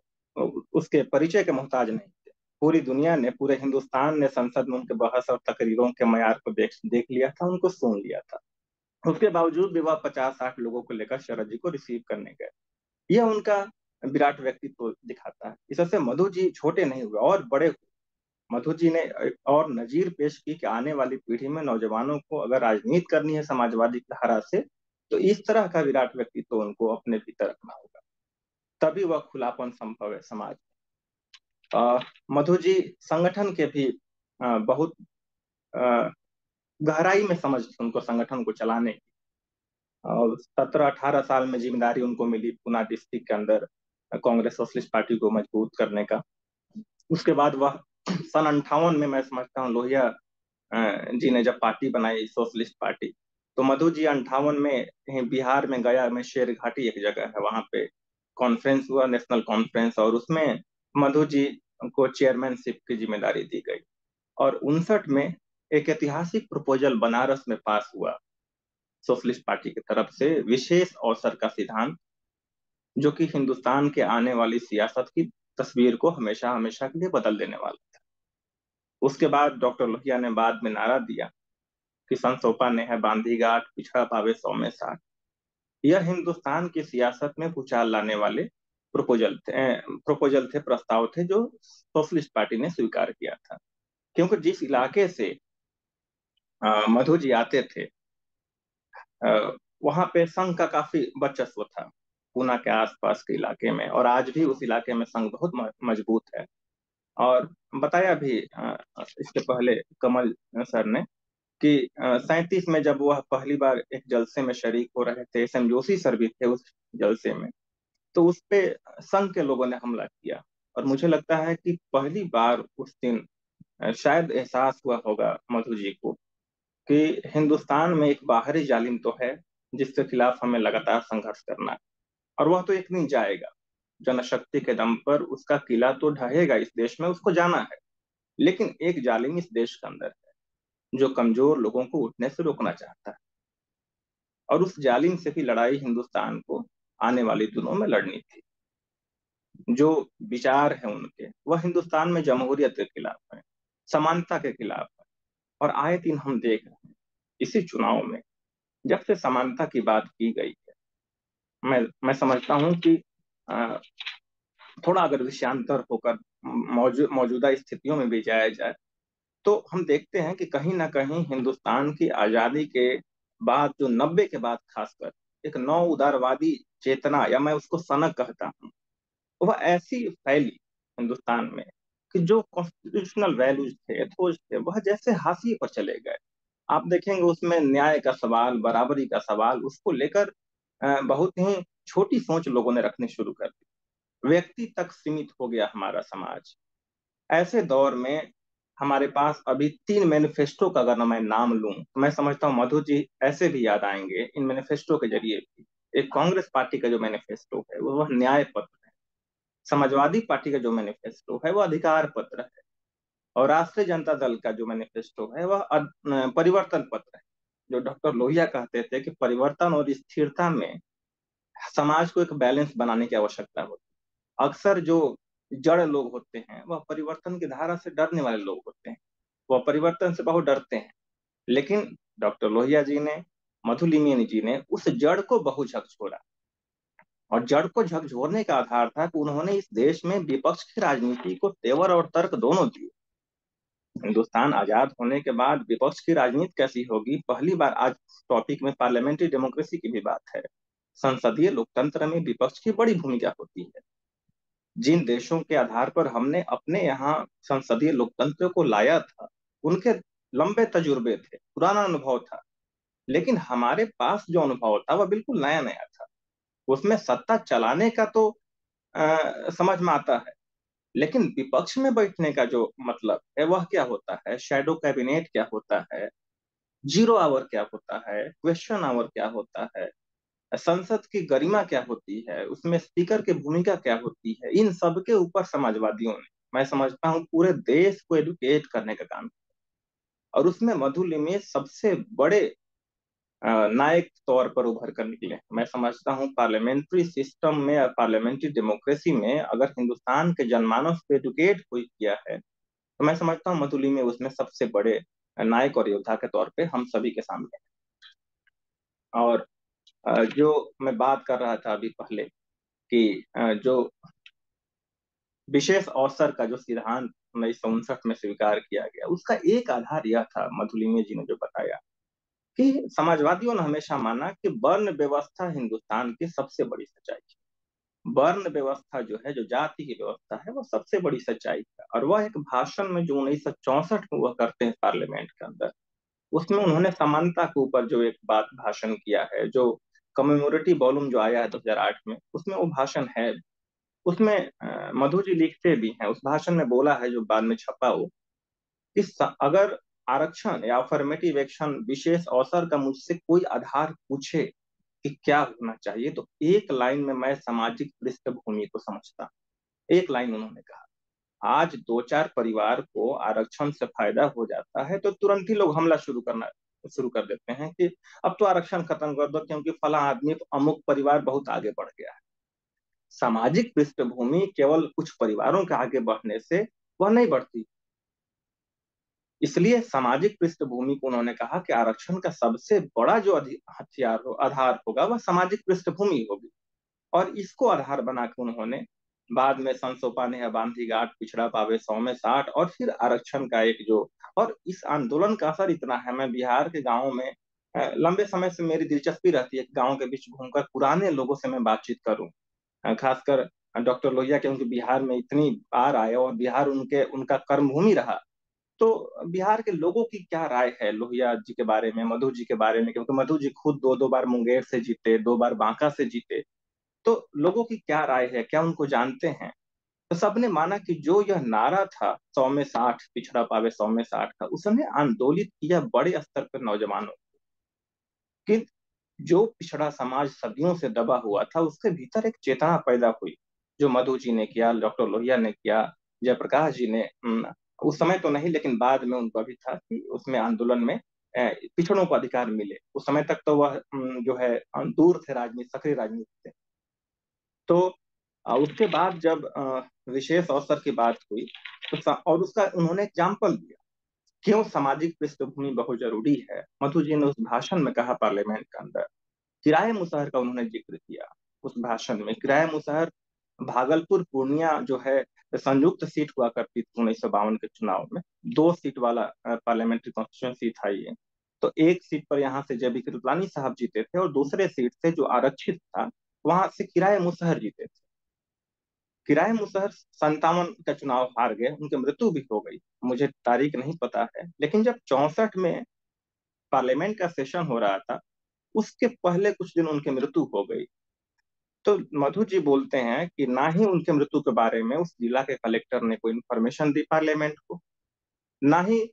उसके परिचय के मोहताज नहीं थे। पूरी दुनिया ने, पूरे हिंदुस्तान ने संसद में उनके बहस और तकरीरों के मयार को देख देख लिया था, उनको सुन लिया था। उसके बावजूद भी वह 50-60 लोगों को लेकर शरद जी को रिसीव करने गए। यह उनका विराट व्यक्तित्व दिखाता है। इससे मधु जी छोटे नहीं हुए और बड़े हुए। मधु जी ने और नजीर पेश की कि आने वाली पीढ़ी में नौजवानों को अगर राजनीति करनी है समाजवादी धारा से, तो इस तरह का विराट व्यक्तित्व उनको अपने भीतर रखना होगा, तभी वह खुलापन संभव है समाज में। मधु जी संगठन के भी बहुत अ, गहराई में समझ थी उनको संगठन को चलाने की। और 17-18 साल में जिम्मेदारी उनको मिली पूना डिस्ट्रिक्ट के अंदर कांग्रेस सोशलिस्ट पार्टी को मजबूत करने का। उसके बाद वह सन 58 में, मैं समझता हूँ, लोहिया जी ने जब पार्टी बनाई सोशलिस्ट पार्टी, तो मधु जी 58 में बिहार में, गया में, शेर घाटी एक जगह है, वहां पे कॉन्फ्रेंस हुआ, नेशनल कॉन्फ्रेंस, और उसमें मधु जी को चेयरमैनशिप की जिम्मेदारी दी गई। और 59 में एक ऐतिहासिक प्रपोजल बनारस में पास हुआ सोशलिस्ट पार्टी की तरफ से, विशेष अवसर का सिद्धांत, जो कि हिंदुस्तान के आने वाली सियासत की तस्वीर को हमेशा हमेशा के लिए बदल देने वाला था। उसके बाद डॉक्टर लोहिया ने बाद में नारा दिया कि सन सौंपा ने है बांधी गांठ, पिछड़ा पावे 100 में 60। यह हिंदुस्तान की सियासत में भूचाल लाने वाले प्रस्ताव थे जो सोशलिस्ट पार्टी ने स्वीकार किया था। क्योंकि जिस इलाके से मधु जी आते थे, वहां पे संघ का काफी वर्चस्व था, पूना के आसपास के इलाके में, और आज भी उस इलाके में संघ बहुत मजबूत है। और बताया भी इसके पहले कमल सर ने कि 37 में जब वह पहली बार एक जलसे में शरीक हो रहे थे, एस एम जोशी सर भी थे उस जलसे में, तो उस पे संघ के लोगों ने हमला किया। और मुझे लगता है कि पहली बार उस दिन शायद एहसास हुआ होगा मधु जी को कि हिंदुस्तान में एक बाहरी जालिम तो है जिसके खिलाफ हमें लगातार संघर्ष करना है, और वह तो एक दिन जाएगा। जनशक्ति के दम पर उसका किला तो ढहेगा इस देश में, उसको जाना है। लेकिन एक जालिम इस देश के अंदर है जो कमजोर लोगों को उठने से रोकना चाहता है, और उस जालिम से भी लड़ाई हिंदुस्तान को आने वाले दिनों में लड़नी थी। जो विचार है उनके, वह हिंदुस्तान में जमहूरियत के खिलाफ है, समानता के खिलाफ है। और आए दिन हम देख रहे हैं इसी चुनाव में, जब से समानता की बात की गई है, मैं समझता हूं कि अ, थोड़ा अगर विषयांतर होकर मौजूदा स्थितियों में भी जाया जाए, तो हम देखते हैं कि कहीं ना कहीं हिंदुस्तान की आजादी के बाद, जो 90 के बाद खासकर, एक नौ उदारवादी चेतना, या मैं उसको सनक कहता हूँ, वह ऐसी फैली हिंदुस्तान में कि जो कॉन्स्टिट्यूशनल वैल्यूज थे, एथोज थे, वह जैसे हाशिए पर चले गए। आप देखेंगे उसमें न्याय का सवाल, बराबरी का सवाल, उसको लेकर बहुत ही छोटी सोच लोगों ने रखनी शुरू कर दी। व्यक्ति तक सीमित हो गया हमारा समाज। ऐसे दौर में हमारे पास अभी 3 मैनिफेस्टो का अगर मैं नाम लूं, तो मैं समझता हूँ मधु जी ऐसे भी याद आएंगे इन मैनिफेस्टो के जरिए भी। एक कांग्रेस पार्टी का जो मैनिफेस्टो है वह न्याय पत्र है। समाजवादी पार्टी का जो मैनिफेस्टो है वह अधिकार पत्र है। और राष्ट्रीय जनता दल का जो मैनिफेस्टो है वह परिवर्तन पत्र है। जो डॉक्टर लोहिया कहते थे कि परिवर्तन और स्थिरता में समाज को एक बैलेंस बनाने की आवश्यकता होती है। अक्सर जो जड़ लोग होते हैं वह परिवर्तन की धारा से डरने वाले लोग होते हैं, वह परिवर्तन से बहुत डरते हैं। लेकिन डॉक्टर लोहिया जी ने, मधुलिमी जी ने उस जड़ को बहु झकझोरा, और जड़ को झकझोरने का आधार था कि उन्होंने इस देश में विपक्ष की राजनीति को तेवर और तर्क दोनों दिए। हिंदुस्तान आजाद होने के बाद विपक्ष की राजनीति कैसी होगी, पहली बार आज टॉपिक में पार्लियामेंट्री डेमोक्रेसी की भी बात है। संसदीय लोकतंत्र में विपक्ष की बड़ी भूमिका होती है। जिन देशों के आधार पर हमने अपने यहाँ संसदीय लोकतंत्र को लाया था, उनके लंबे तजुर्बे थे, पुराना अनुभव था। लेकिन हमारे पास जो अनुभव था वह बिल्कुल नया नया था। उसमें सत्ता चलाने का तो समझ में आता है, लेकिन विपक्ष में बैठने का जो मतलब है वह क्या होता है, शैडो कैबिनेट क्या होता है, जीरो आवर क्या होता है, क्वेश्चन आवर क्या होता है, संसद की गरिमा क्या होती है, उसमें स्पीकर की भूमिका क्या होती है, इन सब के ऊपर समाजवादियों ने, मैं समझता हूँ, पूरे देश को एडुकेट करने का काम किया। और उसमें मधुलिमी सबसे बड़े नायक तौर पर उभर कर निकले। मैं समझता हूँ पार्लियामेंट्री सिस्टम में और पार्लियामेंट्री डेमोक्रेसी में अगर हिंदुस्तान के जनमानस को एडुकेट कोई किया है, तो मैं समझता हूँ मधुलिमी उसमें सबसे बड़े नायक और योद्धा के तौर पे हम सभी के सामने है। और जो मैं बात कर रहा था अभी पहले कि जो विशेष अवसर का जो सिद्धांत 1959 में स्वीकार किया गया, उसका एक आधार यह था, मधुलिमी जी ने जो बताया, कि समाजवादियों ने हमेशा माना कि वर्ण व्यवस्था हिंदुस्तान की सबसे बड़ी सच्चाई है। वर्ण व्यवस्था जो है, जो जाति की व्यवस्था है, वो सबसे बड़ी सच्चाई है। और वह एक भाषण में जो 1964 में वह करते हैं पार्लियामेंट के अंदर, उसमें उन्होंने समानता के ऊपर जो एक बात भाषण किया है, जो कमेमोरेटिव वॉल्यूम जो आया है 2008 में, उसमें वो भाषण है। उसमें मधु जी लिखते भी हैं, उस भाषण में बोला है जो बाद में छपा हो, कि अगर आरक्षण या अफर्मेटिव एक्शन विशेष अवसर का मुझसे कोई आधार पूछे कि क्या होना चाहिए, तो एक लाइन में मैं सामाजिक पृष्ठभूमि को समझता। एक लाइन उन्होंने कहा। आज दो चार परिवार को आरक्षण से फायदा हो जाता है तो तुरंत ही लोग हमला शुरू कर देते हैं कि अब तो आरक्षण खत्म कर दो, क्योंकि फला आदमी अमुक परिवार बहुत आगे बढ़ गया है। सामाजिक पृष्ठभूमि केवल कुछ परिवारों के आगे बढ़ने से वह नहीं बढ़ती। इसलिए सामाजिक पृष्ठभूमि को उन्होंने कहा कि आरक्षण का सबसे बड़ा जो हथियार हो, आधार होगा, वह सामाजिक पृष्ठभूमि होगी। और इसको आधार बना के उन्होंने बाद में संसोपाने है बांधी गांठ, पिछड़ा पावे 100 में 60, और फिर आरक्षण का एक जो, और इस आंदोलन का असर इतना है, मैं बिहार के गांवों में लंबे समय से मेरी दिलचस्पी रहती है, गांव के बीच घूमकर पुराने लोगों से मैं बातचीत करूं, खासकर डॉक्टर लोहिया के, उनके बिहार में इतनी बार आए और बिहार उनके उनका कर्मभूमि रहा। तो बिहार के लोगों की क्या राय है लोहिया जी के बारे में, मधु जी के बारे में, क्योंकि मधु जी खुद दो दो बार मुंगेर से जीते, दो बार बांका से जीते। तो लोगों की क्या राय है, क्या उनको जानते हैं? तो सबने माना कि जो यह नारा था 100 में 60, पिछड़ा पावे 100 में 60 का, उसने आंदोलित किया बड़े स्तर पर नौजवानों कि जो पिछड़ा समाज सदियों से दबा हुआ था, उसके भीतर एक चेतना पैदा हुई, जो मधु जी ने किया, डॉक्टर लोहिया ने किया, जयप्रकाश जी ने, उस समय तो नहीं लेकिन बाद में उनका भी था कि उसमें आंदोलन में पिछड़ों को अधिकार मिले। उस समय तक तो वह जो है दूर थे राजनीति, सक्रिय राजनीति से। तो उसके बाद जब विशेष अवसर की बात हुई, तो और उसका उन्होंने एग्जाम्पल दिया क्यों सामाजिक पृष्ठभूमि बहुत जरूरी है। मधु जी ने उस भाषण में कहा पार्लियामेंट के अंदर, किराए मुसहर का उन्होंने जिक्र किया उस भाषण में। किराए मुसहर भागलपुर पूर्णिया जो है संयुक्त सीट हुआ करती थी 1952 के चुनाव में, 2 सीट वाला पार्लियामेंट्री कॉन्स्टिट्यूंसी था ये। तो एक सीट पर यहाँ से जबी कृपलानी साहब जीते थे, और दूसरे सीट से जो आरक्षित था वहां से किराए मुसहर जीते थे। किराए मुसहर 57 का चुनाव हार गए, उनकी मृत्यु भी हो गई, मुझे तारीख नहीं पता है। लेकिन जब 64 में पार्लियामेंट का सेशन हो रहा था, उसके पहले कुछ दिन उनकी मृत्यु हो गई। तो मधु जी बोलते हैं कि ना ही उनके मृत्यु के बारे में उस जिला के कलेक्टर ने कोई इन्फॉर्मेशन दी पार्लियामेंट को, ना ही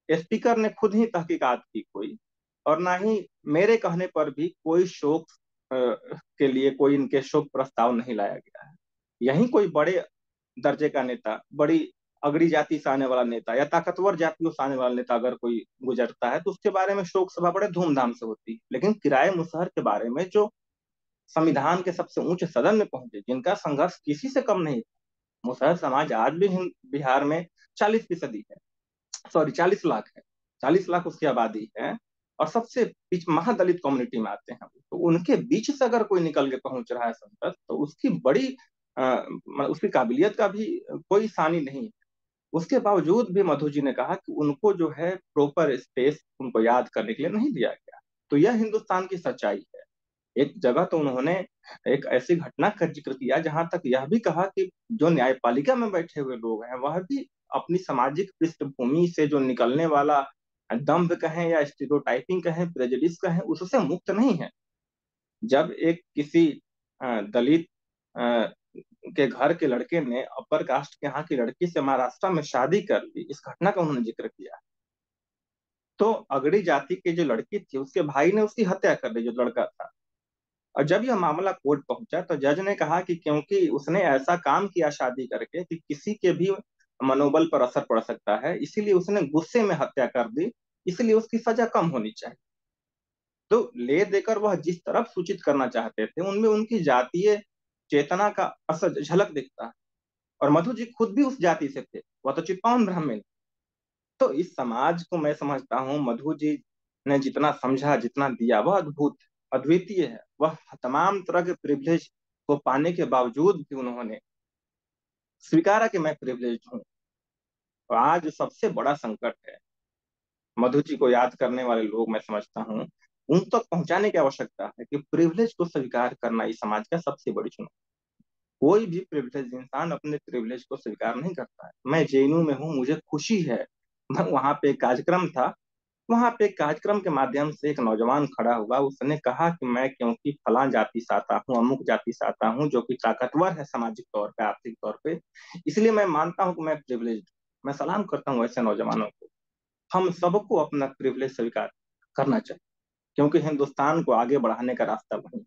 स्पीकर ने खुद ही तहकीकात की कोई, और ना ही मेरे कहने पर भी कोई शोक के लिए कोई इनके शोक प्रस्ताव नहीं लाया गया है। यही कोई बड़े दर्जे का नेता, बड़ी अगड़ी जाति से आने वाला नेता या ताकतवर जातियों से आने वाला नेता अगर कोई गुजरता है, तो उसके बारे में शोक सभा बड़े धूमधाम से होती है। लेकिन किराए मुसहर के बारे में, जो संविधान के सबसे ऊंचे सदन में पहुंचे, जिनका संघर्ष किसी से कम नहीं था, मुसहर समाज आज भी बिहार में 40% है, सॉरी 40 लाख है, 40 लाख उसकी आबादी है, और सबसे बीच महादलित कम्युनिटी में आते हैं। तो उनके बीच से अगर कोई निकल के पहुंच रहा है संसद, तो उसकी बड़ी उसकी काबिलियत का भी कोई सानी नहीं है। उसके बावजूद भी मधु जी ने कहा कि उनको जो है प्रॉपर स्पेस उनको याद करने के लिए नहीं दिया गया। तो यह हिंदुस्तान की सच्चाई है। एक जगह तो उन्होंने एक ऐसी घटना का जिक्र किया जहां तक यह भी कहा कि जो न्यायपालिका में बैठे हुए लोग हैं, वह भी अपनी सामाजिक पृष्ठभूमि से जो निकलने वाला दंभ कहें या स्टीरियोटाइपिंग कहें, प्रेजुडिस कहें, उससे मुक्त नहीं है। जब एक किसी दलित के घर के लड़के ने अपर कास्ट के यहाँ की लड़की से महाराष्ट्र में शादी कर ली, इस घटना का उन्होंने जिक्र किया। तो अगड़ी जाति की जो लड़की थी, उसके भाई ने उसकी हत्या कर दी, जो लड़का था। और जब यह मामला कोर्ट पहुंचा तो जज ने कहा कि क्योंकि उसने ऐसा काम किया शादी करके कि किसी के भी मनोबल पर असर पड़ सकता है, इसीलिए उसने गुस्से में हत्या कर दी, इसलिए उसकी सजा कम होनी चाहिए। तो ले देकर वह जिस तरफ सूचित करना चाहते थे उनमें उनकी जातीय चेतना का असर झलक दिखता है। और मधु जी खुद भी उस जाति से थे, वह तो चित्पावन ब्राह्मण। तो इस समाज को मैं समझता हूँ मधु जी ने जितना समझा, जितना दिया, वह अद्भुत, अद्वितीय है। वह तमाम तरह के प्रिविलेज को पाने के बावजूद भी उन्होंने स्वीकारा कि मैं प्रिविलेज हूँ। और आज सबसे बड़ा संकट है, मधु जी को याद करने वाले लोग मैं समझता हूँ उन तक पहुंचाने की आवश्यकता है कि प्रिविलेज को स्वीकार करना इस समाज का सबसे बड़ी चुनौती। कोई भी प्रिविलेज इंसान अपने प्रिविलेज को स्वीकार नहीं करता है। मैं जेएनयू में हूँ, मुझे खुशी है। मैं वहां पे एक कार्यक्रम था, वहां पे एक कार्यक्रम के माध्यम से एक नौजवान खड़ा हुआ, उसने कहा कि मैं क्योंकि फलां जाति से आता हूँ, अमुक जाति से आता हूँ, जो कि ताकतवर है सामाजिक तौर पे, आर्थिक तौर पे, इसलिए मैं मानता हूँ कि मैं प्रिविलेज। मैं सलाम करता हूँ ऐसे नौजवानों को। हम सबको अपना प्रिविलेज स्वीकार करना चाहिए, क्योंकि हिंदुस्तान को आगे बढ़ाने का रास्ता वही है।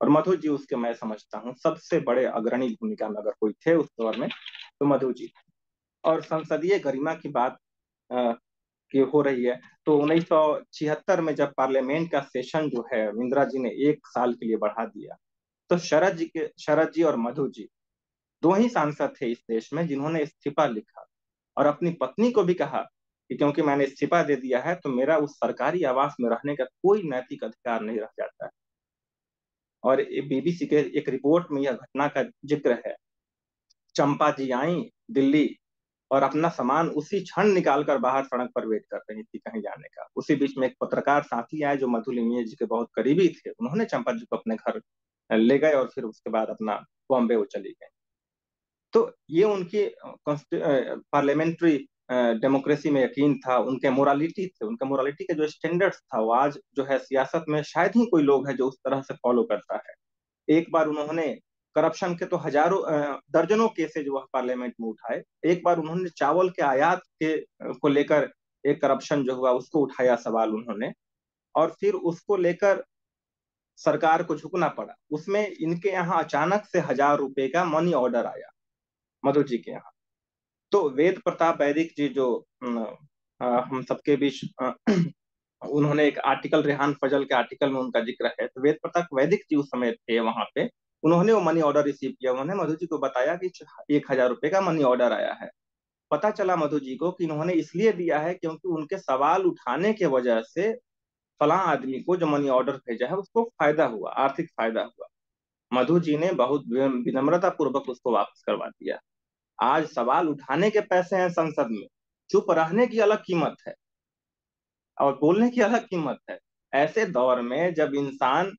और मधु जी उसके मैं समझता हूँ सबसे बड़े अग्रणी भूमिका में अगर कोई थे उस दौर में तो मधु जी। और संसदीय गरिमा की बात की हो रही है, तो 1976 में जब पार्लियामेंट का सेशन जो है इंदिरा जी ने 1 साल के लिए बढ़ा दिया, तो शरद जी और मधु जी दो ही सांसद थे इस देश में जिन्होंने इस्तीफा लिखा और अपनी पत्नी को भी कहा कि क्योंकि मैंने इस्तीफा दे दिया है तो मेरा उस सरकारी आवास में रहने का कोई नैतिक अधिकार नहीं रह जाता है। और बीबीसी के एक रिपोर्ट में यह घटना का जिक्र है। चंपा जी आई दिल्ली और अपना सामान उसी क्षण निकालकर बाहर सड़क पर वेट कर रही थी कहीं जाने का। उसी बीच में एक पत्रकार साथी आए जो मधुलिमी जी के बहुत करीबी थे, उन्होंने चंपा जी को अपने घर ले गए और फिर उसके बाद अपना बॉम्बे वो चली गई। तो ये उनकी पार्लियामेंट्री डेमोक्रेसी में यकीन था, उनके मोरालिटी थे, उनके मोरालिटी के जो स्टैंडर्ड्स था वो आज जो है सियासत में शायद ही कोई लोग है जो उस तरह से फॉलो करता है। एक बार उन्होंने करप्शन के तो हजारों दर्जनों केसेज वह पार्लियामेंट में उठाए। एक बार उन्होंने चावल के आयात के को लेकर एक करप्शन जो हुआ उसको उठाया सवाल उन्होंने, और फिर उसको लेकर सरकार को झुकना पड़ा। उसमें इनके यहाँ अचानक से 1,000 रुपए का मनी ऑर्डर आया मधु जी के यहाँ। तो वेद प्रताप वैदिक जी जो हम सबके बीच उन्होंने एक आर्टिकल, रेहान फजल के आर्टिकल में उनका जिक्र है, तो वेद प्रताप वैदिक जी उस समय थे वहां पे। उन्होंने वो मनी ऑर्डर रिसीव किया, उन्होंने मधु जी को बताया कि 1,000 रुपए का मनी ऑर्डर आया है। पता चला मधु जी को कि इन्होंने इसलिए दिया है क्योंकि उनके सवाल उठाने के वजह से फला आदमी को जो मनी ऑर्डर भेजा है उसको फायदा हुआ, आर्थिक फायदा हुआ। मधु जी ने बहुत विनम्रता पूर्वक उसको वापस करवा दिया। आज सवाल उठाने के पैसे हैं संसद में, चुप रहने की अलग कीमत है और बोलने की अलग कीमत है। ऐसे दौर में जब इंसान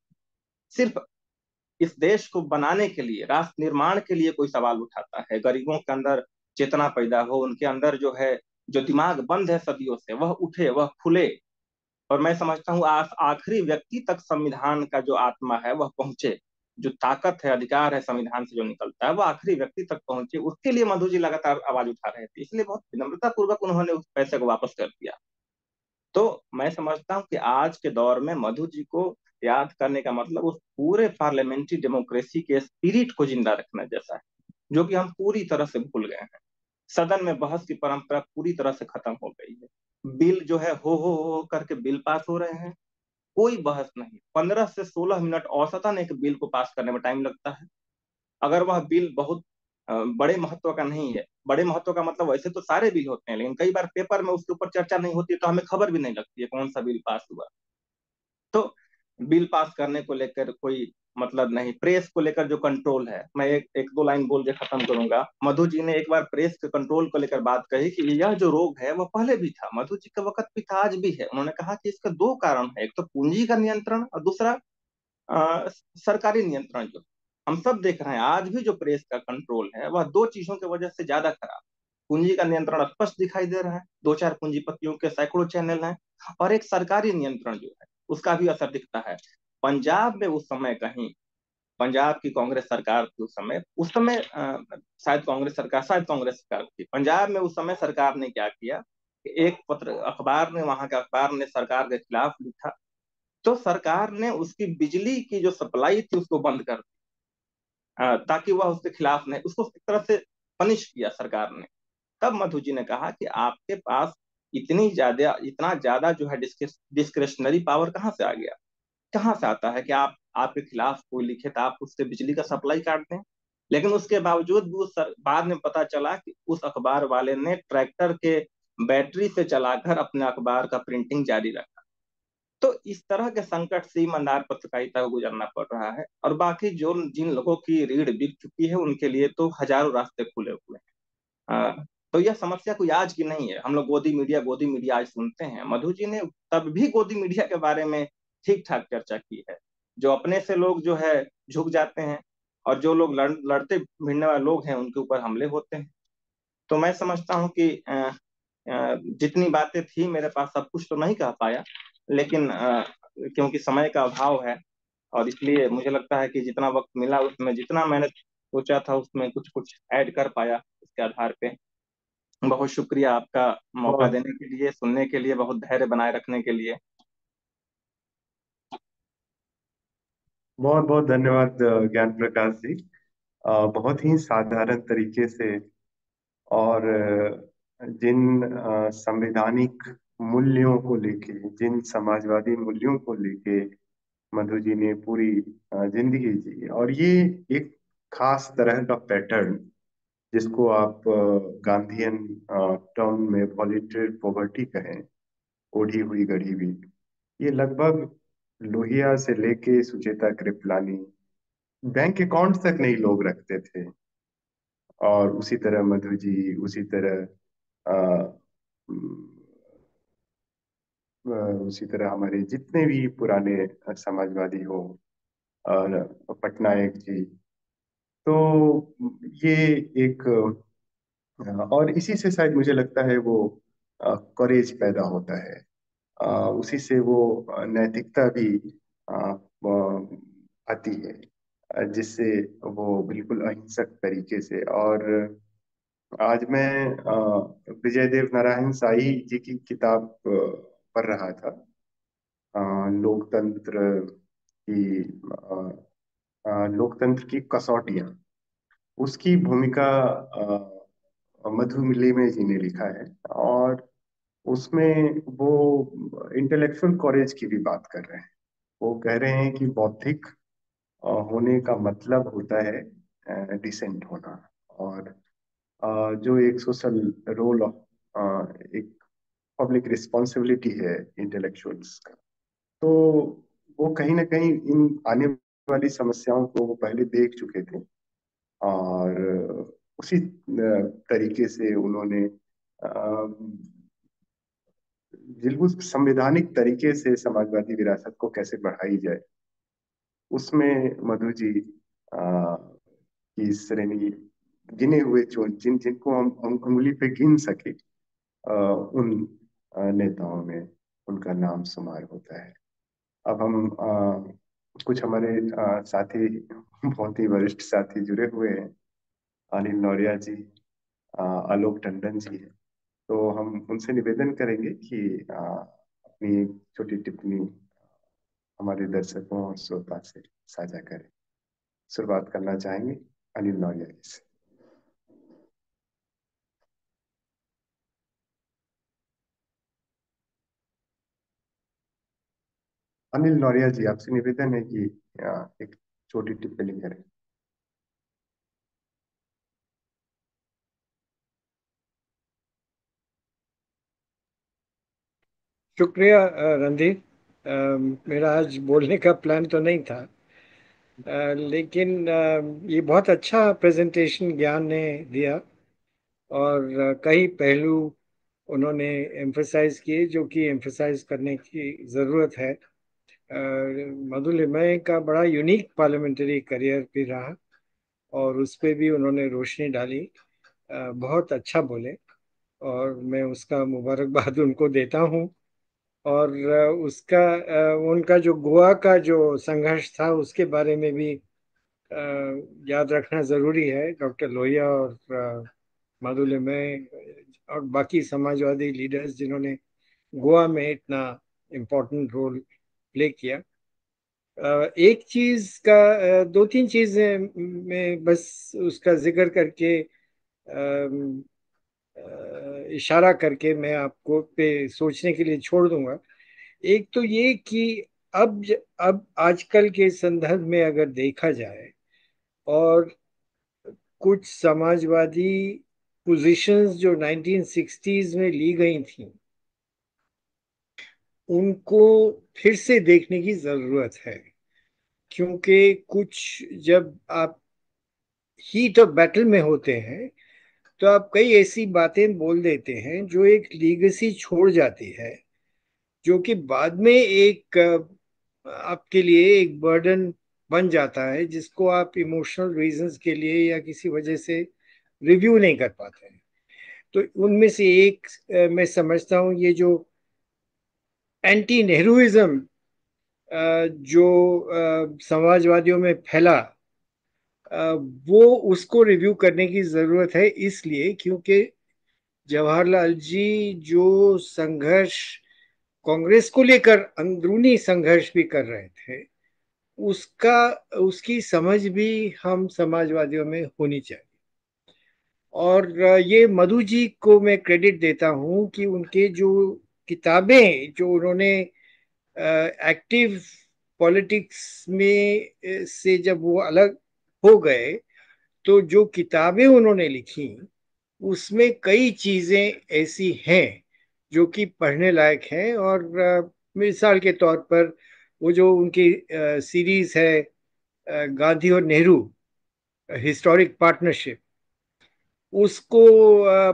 सिर्फ इस देश को बनाने के लिए, राष्ट्र निर्माण के लिए कोई सवाल उठाता है, गरीबों के अंदर चेतना पैदा हो, उनके अंदर जो है जो दिमाग बंद है सदियों से वह उठे, वह खुले। और मैं समझता हूँ आखिरी व्यक्ति तक संविधान का जो आत्मा है वह पहुंचे, जो ताकत है, अधिकार है संविधान से जो निकलता है वो आखिरी व्यक्ति तक पहुंचे, उसके लिए मधु जी लगातार आवाज उठा रहे थे। इसलिए बहुत विनम्रता पूर्वक उन्होंने उस पैसे को वापस कर दिया। तो मैं समझता हूँ कि आज के दौर में मधु जी को याद करने का मतलब उस पूरे पार्लियामेंट्री डेमोक्रेसी के स्पिरिट को जिंदा रखना जैसा है, जो कि हम पूरी तरह से भूल गए हैं। सदन में बहस की परंपरा पूरी तरह से खत्म हो गई है। बिल जो है हो करके बिल पास हो रहे हैं, कोई बहस नहीं। 15 से 16 मिनट औसतन एक बिल को पास करने में टाइम लगता है। अगर वह बिल बहुत बड़े महत्व का नहीं है, बड़े महत्व का मतलब वैसे तो सारे बिल होते हैं, लेकिन कई बार पेपर में उसके ऊपर चर्चा नहीं होती तो हमें खबर भी नहीं लगती है कौन सा बिल पास हुआ। तो बिल पास करने को लेकर कोई मतलब नहीं। प्रेस को लेकर जो कंट्रोल है, मैं एक दो लाइन बोल के खत्म करूंगा। मधु जी ने एक बार प्रेस के कंट्रोल को लेकर बात कही कि यह जो रोग है वह पहले भी था, मधु जी के वक्त भी था, आज भी है। उन्होंने कहा कि इसके दो कारण है, एक तो पूंजी का नियंत्रण और दूसरा सरकारी नियंत्रण। जो हम सब देख रहे हैं आज भी जो प्रेस का कंट्रोल है वह दो चीजों की वजह से ज्यादा खराब। पूंजी का नियंत्रण स्पष्ट दिखाई दे रहा है, दो चार पूंजीपतियों के सैकड़ों चैनल हैं, और एक सरकारी नियंत्रण जो है उसका भी असर दिखता है। पंजाब में उस समय कहीं, पंजाब की कांग्रेस सरकार थी उस समय शायद कांग्रेस सरकार थी पंजाब में उस समय। सरकार ने क्या किया कि एक पत्र अखबार ने, वहां के अखबार ने सरकार के खिलाफ लिखा तो सरकार ने उसकी बिजली की जो सप्लाई थी उसको बंद कर दी, ताकि वह उसके खिलाफ नहीं, उसको एक तरह से पनिश किया सरकार ने। तब मधु जी ने कहा कि आपके पास इतना ज्यादा जो है डिस्क्रिशनरी पावर कहाँ से आ गया, कहाँ से आता है कि आप आपके खिलाफ कोई लिखे तो आप उससे बिजली का सप्लाई काट दें। लेकिन उसके बावजूद भी बाद में पता चला कि उस अखबार वाले ने ट्रैक्टर के बैटरी से चलाकर अपने अखबार का प्रिंटिंग जारी रखा। तो इस तरह के संकट से ईमानदार पत्रकारिता को गुजरना पड़ रहा है, और बाकी जो जिन लोगों की रीढ़ बिक चुकी है उनके लिए तो हजारों रास्ते खुले हुए हैं। तो यह समस्या कोई आज की नहीं है। हम लोग गोदी मीडिया आज सुनते हैं, मधु जी ने तब भी गोदी मीडिया के बारे में ठीक ठाक चर्चा की है। जो अपने से लोग जो है झुक जाते हैं, और जो लोग लड़ते भिड़ने वाले लोग हैं उनके ऊपर हमले होते हैं। तो मैं समझता हूँ कि जितनी बातें थी मेरे पास सब कुछ तो नहीं कह पाया, लेकिन क्योंकि समय का अभाव है, और इसलिए मुझे लगता है कि जितना वक्त मिला उसमें जितना मैंने सोचा था उसमें कुछ कुछ ऐड कर पाया। इसके आधार पे बहुत शुक्रिया आपका, मौका बहुत देने के लिए, सुनने के लिए, बहुत धैर्य बनाए रखने के लिए। बहुत बहुत धन्यवाद ज्ञान प्रकाश जी। बहुत ही साधारण तरीके से और जिन संवैधानिक मूल्यों को लेके, जिन समाजवादी मूल्यों को लेके मधु जी ने पूरी जिंदगी जी, और ये एक खास तरह का पैटर्न जिसको आप गांधीयन टर्म में वॉलेंटियर पॉवर्टी कहें, ओढ़ी हुई गढ़ी हुई, ये लगभग लोहिया से लेके सुचेता कृपलानी बैंक अकाउंट तक नहीं लोग रखते थे। और उसी तरह मधु जी, उसी तरह अ, अ, उसी तरह हमारे जितने भी पुराने समाजवादी हो, पटनायक जी, तो ये एक और इसी से शायद मुझे लगता है वो करेज पैदा होता है। उसी से वो नैतिकता भी आती है, जिससे वो बिल्कुल अहिंसक तरीके से। और आज मैं विजय देव नारायण साई जी की किताब पढ़ रहा था, लोकतंत्र की लोकतंत्र की कसौटियां। उसकी भूमिका मधु मिली जी ने लिखा है, और उसमें वो इंटेलेक्चुअल कॉलेज की भी बात कर रहे हैं। वो कह रहे हैं कि बौद्धिक होने का मतलब होता है डिसेंट होना, और जो एक सोशल रोल ऑफ एक पब्लिक रिस्पॉन्सिबिलिटी है इंटेलेक्चुअल्स का। तो वो कहीं ना कहीं इन आने वाली समस्याओं को वो पहले देख चुके थे, और उसी तरीके से उन्होंने बिल्कुल संवैधानिक तरीके से समाजवादी विरासत को कैसे बढ़ाई जाए, उसमें मधु जी की श्रेणी, गिने हुए जो जिनको हम उंगली पे गिन सके, उन नेताओं में उनका नाम शुमार होता है। अब हम कुछ हमारे साथी, बहुत ही वरिष्ठ साथी जुड़े हुए हैं। अनिल नौरिया जी, आलोक टंडन जी हैं। तो हम उनसे निवेदन करेंगे कि अपनी एक छोटी टिप्पणी हमारे दर्शकों और श्रोता से साझा करें। शुरुआत करना चाहेंगे अनिल नौरिया जी से। अनिल नौरिया जी, आपसे निवेदन है कि एक छोटी टिप्पणी करें। शुक्रिया रणदीप। मेरा आज बोलने का प्लान तो नहीं था, लेकिन ये बहुत अच्छा प्रेजेंटेशन ज्ञान ने दिया, और कई पहलू उन्होंने एम्फसाइज किए जो कि एम्फसाइज करने की ज़रूरत है। मधुलिमय का बड़ा यूनिक पार्लियामेंट्री करियर भी रहा, और उस पे भी उन्होंने रोशनी डाली। बहुत अच्छा बोले, और मैं उसका मुबारकबाद उनको देता हूँ। और उनका जो गोवा का जो संघर्ष था उसके बारे में भी याद रखना जरूरी है। डॉक्टर लोहिया और माधुर्यमय और बाकी समाजवादी लीडर्स जिन्होंने गोवा में इतना इम्पोर्टेंट रोल प्ले किया। एक चीज का, दो तीन चीजें मैं बस उसका जिक्र करके, अम, इशारा करके मैं आपको पे सोचने के लिए छोड़ दूंगा। एक तो ये कि अब आजकल के संदर्भ में अगर देखा जाए, और कुछ समाजवादी पोजीशंस जो 1960s में ली गई थी, उनको फिर से देखने की जरूरत है। क्योंकि कुछ, जब आप हीट ऑफ बैटल में होते हैं, तो आप कई ऐसी बातें बोल देते हैं जो एक लीगेसी छोड़ जाती है, जो कि बाद में एक आपके लिए एक बर्डन बन जाता है, जिसको आप इमोशनल रीजंस के लिए या किसी वजह से रिव्यू नहीं कर पाते हैं। तो उनमें से एक, मैं समझता हूँ ये जो एंटी नेहरूइज्म जो समाजवादियों में फैला, वो उसको रिव्यू करने की जरूरत है, इसलिए क्योंकि जवाहरलाल जी जो संघर्ष कांग्रेस को लेकर अंदरूनी संघर्ष भी कर रहे थे, उसका उसकी समझ भी हम समाजवादियों में होनी चाहिए। और ये मधु जी को मैं क्रेडिट देता हूँ कि उनके जो किताबें जो उन्होंने एक्टिव पॉलिटिक्स में से जब वो अलग हो गए, तो जो किताबें उन्होंने लिखी, उसमें कई चीजें ऐसी हैं जो कि पढ़ने लायक हैं। और मिसाल के तौर पर वो जो उनकी सीरीज है, गांधी और नेहरू हिस्टोरिक पार्टनरशिप, उसको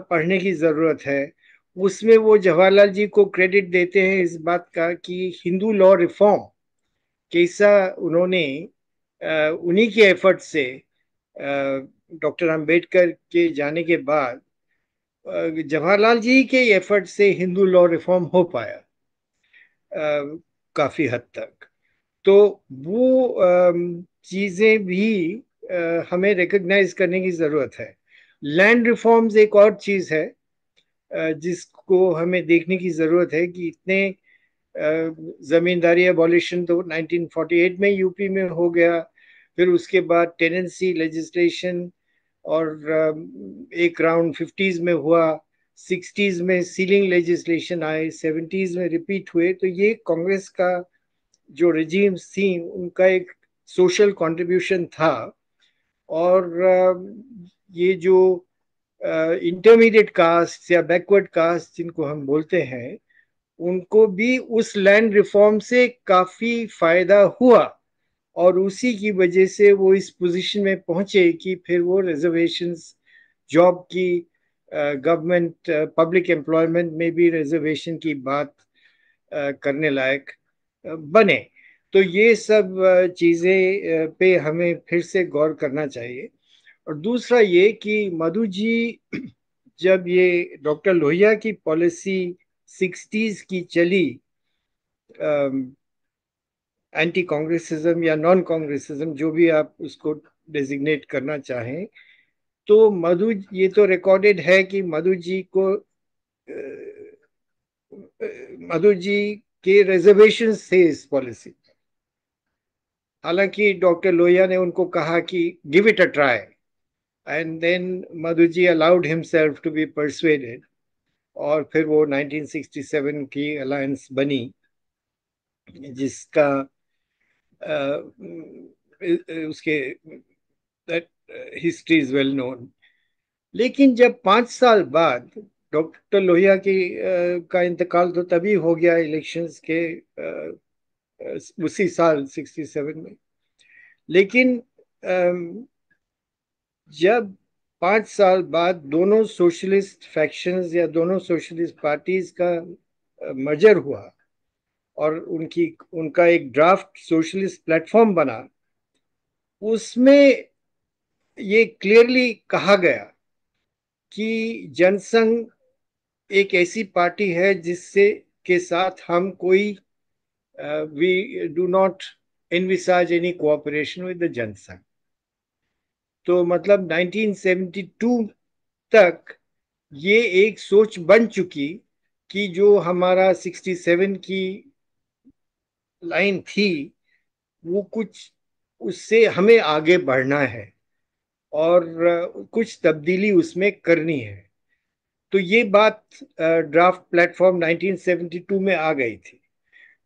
पढ़ने की जरूरत है। उसमें वो जवाहरलाल जी को क्रेडिट देते हैं इस बात का कि हिंदू लॉ रिफॉर्म कैसा उन्होंने उन्हीं के एफर्ट से, डॉक्टर अंबेडकर के जाने के बाद जवाहरलाल जी के एफर्ट से हिंदू लॉ रिफॉर्म हो पाया काफी हद तक। तो वो चीजें भी हमें रिकग्नाइज करने की जरूरत है। लैंड रिफॉर्म्स एक और चीज है जिसको हमें देखने की जरूरत है कि इतने जमींदारी एबॉलिशन तो 1948 में यूपी में हो गया, फिर उसके बाद टेनेंसी लेजिस्लेशन, और एक राउंड 50s में हुआ, 60s में सीलिंग लेजिस्लेशन आए, 70s में रिपीट हुए। तो ये कांग्रेस का जो रिजीम्स थी, उनका एक सोशल कंट्रीब्यूशन था। और ये जो इंटरमीडिएट कास्ट या बैकवर्ड कास्ट जिनको हम बोलते हैं, उनको भी उस लैंड रिफॉर्म से काफी फायदा हुआ, और उसी की वजह से वो इस पोजीशन में पहुंचे कि फिर वो रिजर्वेशंस, जॉब की, गवर्नमेंट पब्लिक एम्प्लॉयमेंट में भी रिजर्वेशन की बात करने लायक बने। तो ये सब चीजें पे हमें फिर से गौर करना चाहिए। और दूसरा ये कि मधु जी जब ये डॉक्टर लोहिया की पॉलिसी 60s की चली, एंटी कांग्रेसिज्म या नॉन कांग्रेसिज्म, जो भी आप उसको डेजिग्नेट करना चाहें, तो मधु, ये तो रिकॉर्डेड है कि मधु जी को, मधु जी के रिजर्वेशन थे इस पॉलिसी। हालांकि डॉक्टर लोहिया ने उनको कहा कि give it a try, and then Madhu ji allowed himself to be persuaded, और फिर वो 1967 की अलायंस बनी, जिसका उसके हिस्ट्री इज वेल नोन। लेकिन जब 5 साल बाद डॉक्टर लोहिया की का इंतकाल तो तभी हो गया इलेक्शंस के उसी साल 67 में। लेकिन जब 5 साल बाद दोनों सोशलिस्ट फैक्शंस या दोनों सोशलिस्ट पार्टीज का मर्जर हुआ, और उनकी उनका एक ड्राफ्ट सोशलिस्ट प्लेटफॉर्म बना, उसमें ये क्लियरली कहा गया कि जनसंघ एक ऐसी पार्टी है जिससे के साथ हम कोई, we do not envisage any cooperation with the Jana Sangh. तो मतलब 1972 तक ये एक सोच बन चुकी कि जो हमारा 67 की लाइन थी वो कुछ, उससे हमें आगे बढ़ना है और कुछ तब्दीली उसमें करनी है। तो ये बात ड्राफ्ट प्लेटफॉर्म 1972 में आ गई थी।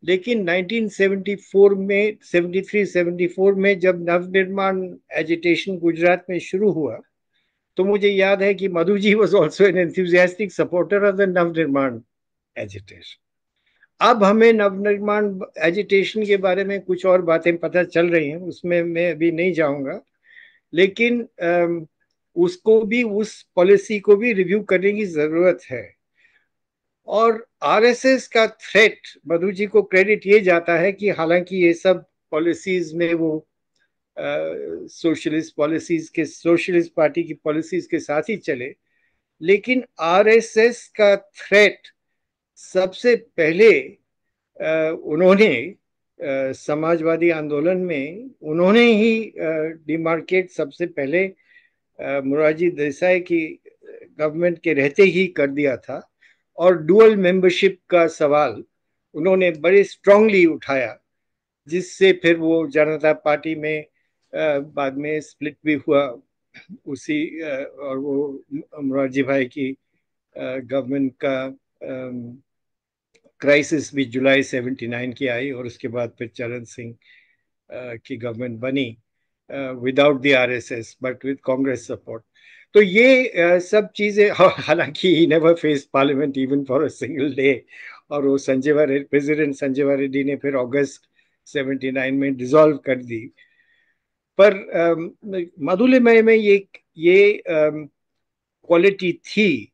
लेकिन 1974 में, 73-74 में जब नवनिर्माण एजिटेशन गुजरात में शुरू हुआ, तो मुझे याद है कि Madhu ji was also an enthusiastic supporter of the Navnirman agitation. अब हमें नवनिर्माण एजिटेशन के बारे में कुछ और बातें पता चल रही हैं, उसमें मैं अभी नहीं जाऊंगा। लेकिन उसको भी, उस पॉलिसी को भी रिव्यू करने की जरूरत है। और आरएसएस का थ्रेट, मधु जी को क्रेडिट ये जाता है कि हालांकि ये सब पॉलिसीज में वो सोशलिस्ट पॉलिसीज के, सोशलिस्ट पार्टी की पॉलिसीज के साथ ही चले, लेकिन आरएसएस का थ्रेट सबसे पहले उन्होंने समाजवादी आंदोलन में उन्होंने ही डिमार्केट सबसे पहले मोरारजी देसाई की गवर्नमेंट के रहते ही कर दिया था। और डुअल मेंबरशिप का सवाल उन्होंने बड़े स्ट्रांगली उठाया, जिससे फिर वो जनता पार्टी में बाद में स्प्लिट भी हुआ उसी और वो मोरारजी भाई की गवर्नमेंट का क्राइसिस भी जुलाई 79 की आई, और उसके बाद फिर चरण सिंह की गवर्नमेंट बनी without the RSS but with Congress support. तो ये सब चीजें, हालांकि he never face parliament even for a single day, और वो प्रेसिडेंट संजय रेड्डी ने फिर अगस्त 79 में डिसॉल्व कर दी। पर मधुलिमय में ये quality थी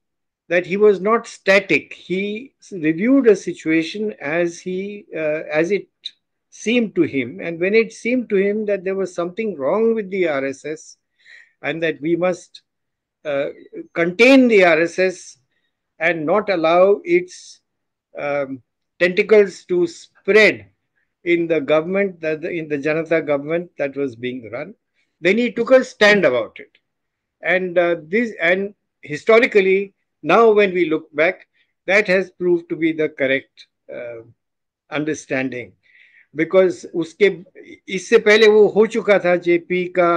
that he was not static. He reviewed a situation as it seemed to him, and when it seemed to him that there was something wrong with the RSS and that we must uh, contain the RSS and not allow its tentacles to spread in the government, in the Janata government that was being run, then he took a stand about it. And historically, now when we look back, that has proved to be the correct understanding, because उसके इससे पहले वो हो चुका था JP का,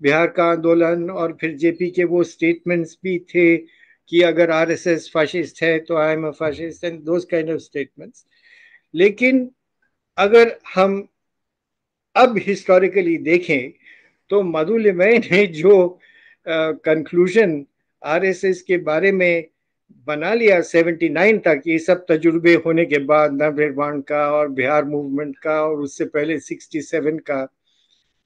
बिहार का आंदोलन, और फिर जेपी के वो स्टेटमेंट्स भी थे कि अगर आरएसएस फाशिस्ट है तो I am a fascist and those kind of statements. लेकिन अगर हम अब हिस्टोरिकली देखें तो मधुलिमय ने जो कंक्लूजन आरएसएस के बारे में बना लिया 79 तक, ये सब तजुर्बे होने के बाद नवनिर्माण का और बिहार मूवमेंट का और उससे पहले 67 का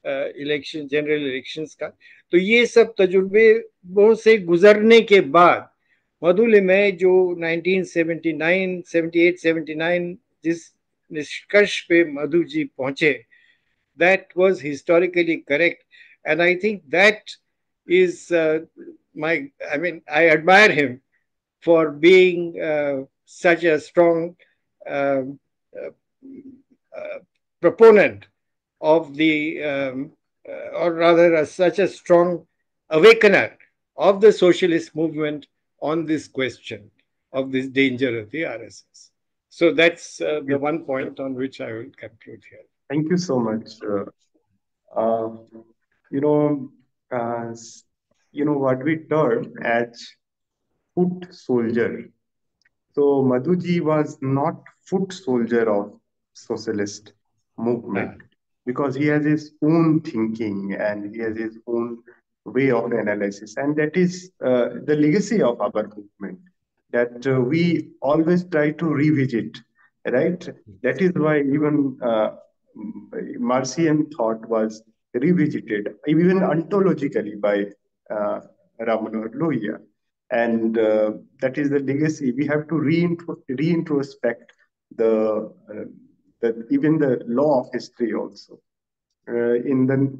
इलेक्शन, जनरल इलेक्शंस का, तो ये सब तजुर्बे से गुजरने के बाद मधुलिमय जो 1979, 78, 79 जिस निष्कर्ष पे मधु जी पहुंचे, that was historically correct. And I think that is I admire him for being such a strong uh, uh, proponent of or rather, such a strong awakener of the socialist movement on this question of this danger of the RSS. So that's the one point on which I will conclude here. Thank you so much. Uh, you know, uh, what we term as foot soldier. So Madhuji was not foot soldier of socialist movement because he has his own thinking and he has his own way of analysis, and that is the legacy of our movement, that we always try to revisit, right? That is why even Marcion thought was revisited, even ontologically, by Ram Manohar Lohia. And that is the legacy. We have to reintrospect even the law of history also. In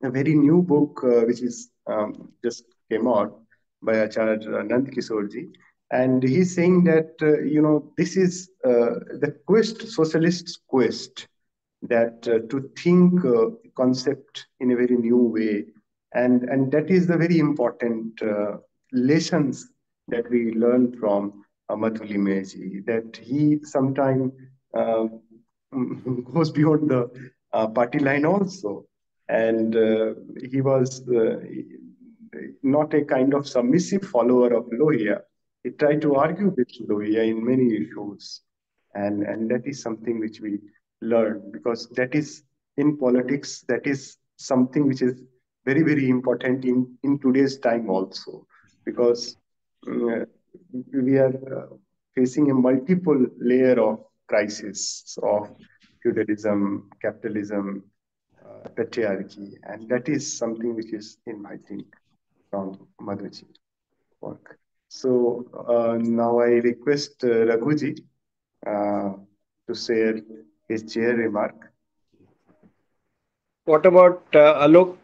a very new book, which is just came out by Acharya Nand Kisorji, and he's saying that this is the quest, socialist quest, that to think concept in a very new way, and that is the very important lessons that we learn from Madhulimeji, that he sometime goes beyond the party line also. And he was not a kind of submissive follower of Lohia. He tried to argue with Lohia in many issues. And that is something which we learn, because that is in politics, that is something which is very, very important in today's time also, because uh, we are facing a multiple layer of crisis of feudalism, capitalism, patriarchy, and that is something which is inviting from Madhuji work. So now I request Raghuji to share his chair remark. What about Alok?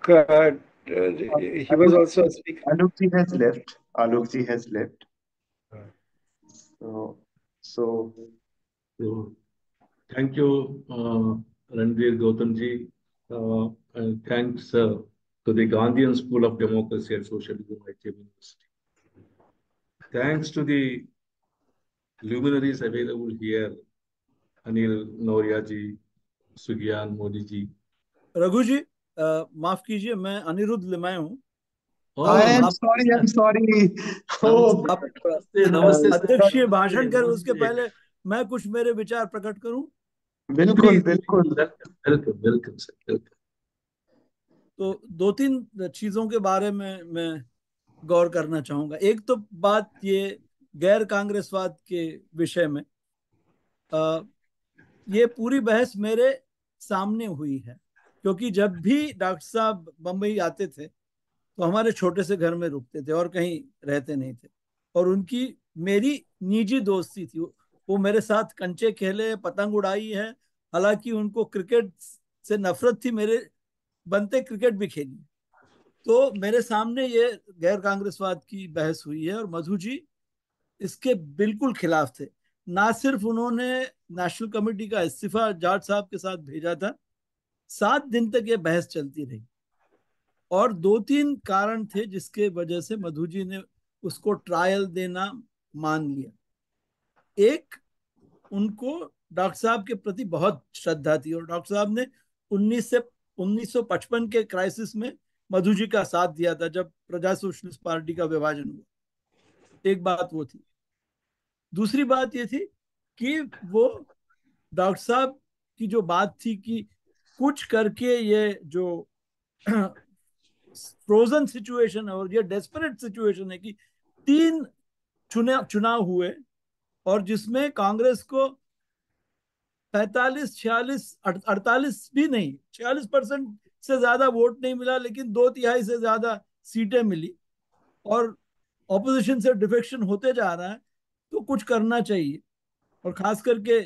He was also a speaker. Alokji has left. Alokji has left. So, so So, thank you, Ranveer Gautamji, and thanks to the Gandhian School of Democracy and Socialism at ITM University. Thanks to the luminaries available here, Anil Noria ji, Sugyan Modi ji. Raghu जी माफ कीजिए, मैं अनिरुद्ध लिमाय हूँ। I'm sorry. Oh, नमस्ते अध्यक्षीय भाषण कर उसके पहले मैं कुछ मेरे विचार प्रकट करूं। बिल्कुल। Welcome sir. तो दो तीन चीजों के बारे में मैं गौर करना चाहूंगा। एक तो बात ये गैर कांग्रेसवाद के विषय में, ये पूरी बहस मेरे सामने हुई है, क्योंकि जब भी डॉक्टर साहब बम्बई आते थे तो हमारे छोटे से घर में रुकते थे और कहीं रहते नहीं थे, और उनकी मेरी निजी दोस्ती थी। वो मेरे साथ कंचे खेले, पतंग उड़ाई है, हालांकि उनको क्रिकेट से नफरत थी, मेरे बनते क्रिकेट भी खेली। तो मेरे सामने ये गैर कांग्रेसवाद की बहस हुई है, और मधु जी इसके बिल्कुल खिलाफ थे। ना सिर्फ उन्होंने नेशनल कमेटी का इस्तीफा जाट साहब के साथ भेजा था, 7 दिन तक ये बहस चलती रही, और 2-3 कारण थे जिसके वजह से मधु जी ने उसको ट्रायल देना मान लिया। एक, उनको डॉक्टर साहब के प्रति बहुत श्रद्धा थी, और डॉक्टर साहब ने 1955 के क्राइसिस में मधु जी का साथ दिया था, जब प्रजा सोशलिस्ट पार्टी का विभाजन हुआ। एक बात वो थी। दूसरी बात ये थी कि वो डॉक्टर साहब की जो बात थी कि कुछ करके ये जो फ्रोजन सिचुएशन है और ये डेस्परेट सिचुएशन है कि 3 चुनाव हुए और जिसमें कांग्रेस को 45, 46, 48 भी नहीं, 46% से ज्यादा वोट नहीं मिला, लेकिन 2/3 से ज्यादा सीटें मिली, और ऑपोजिशन से डिफेक्शन होते जा रहा है, तो कुछ करना चाहिए। और खास करके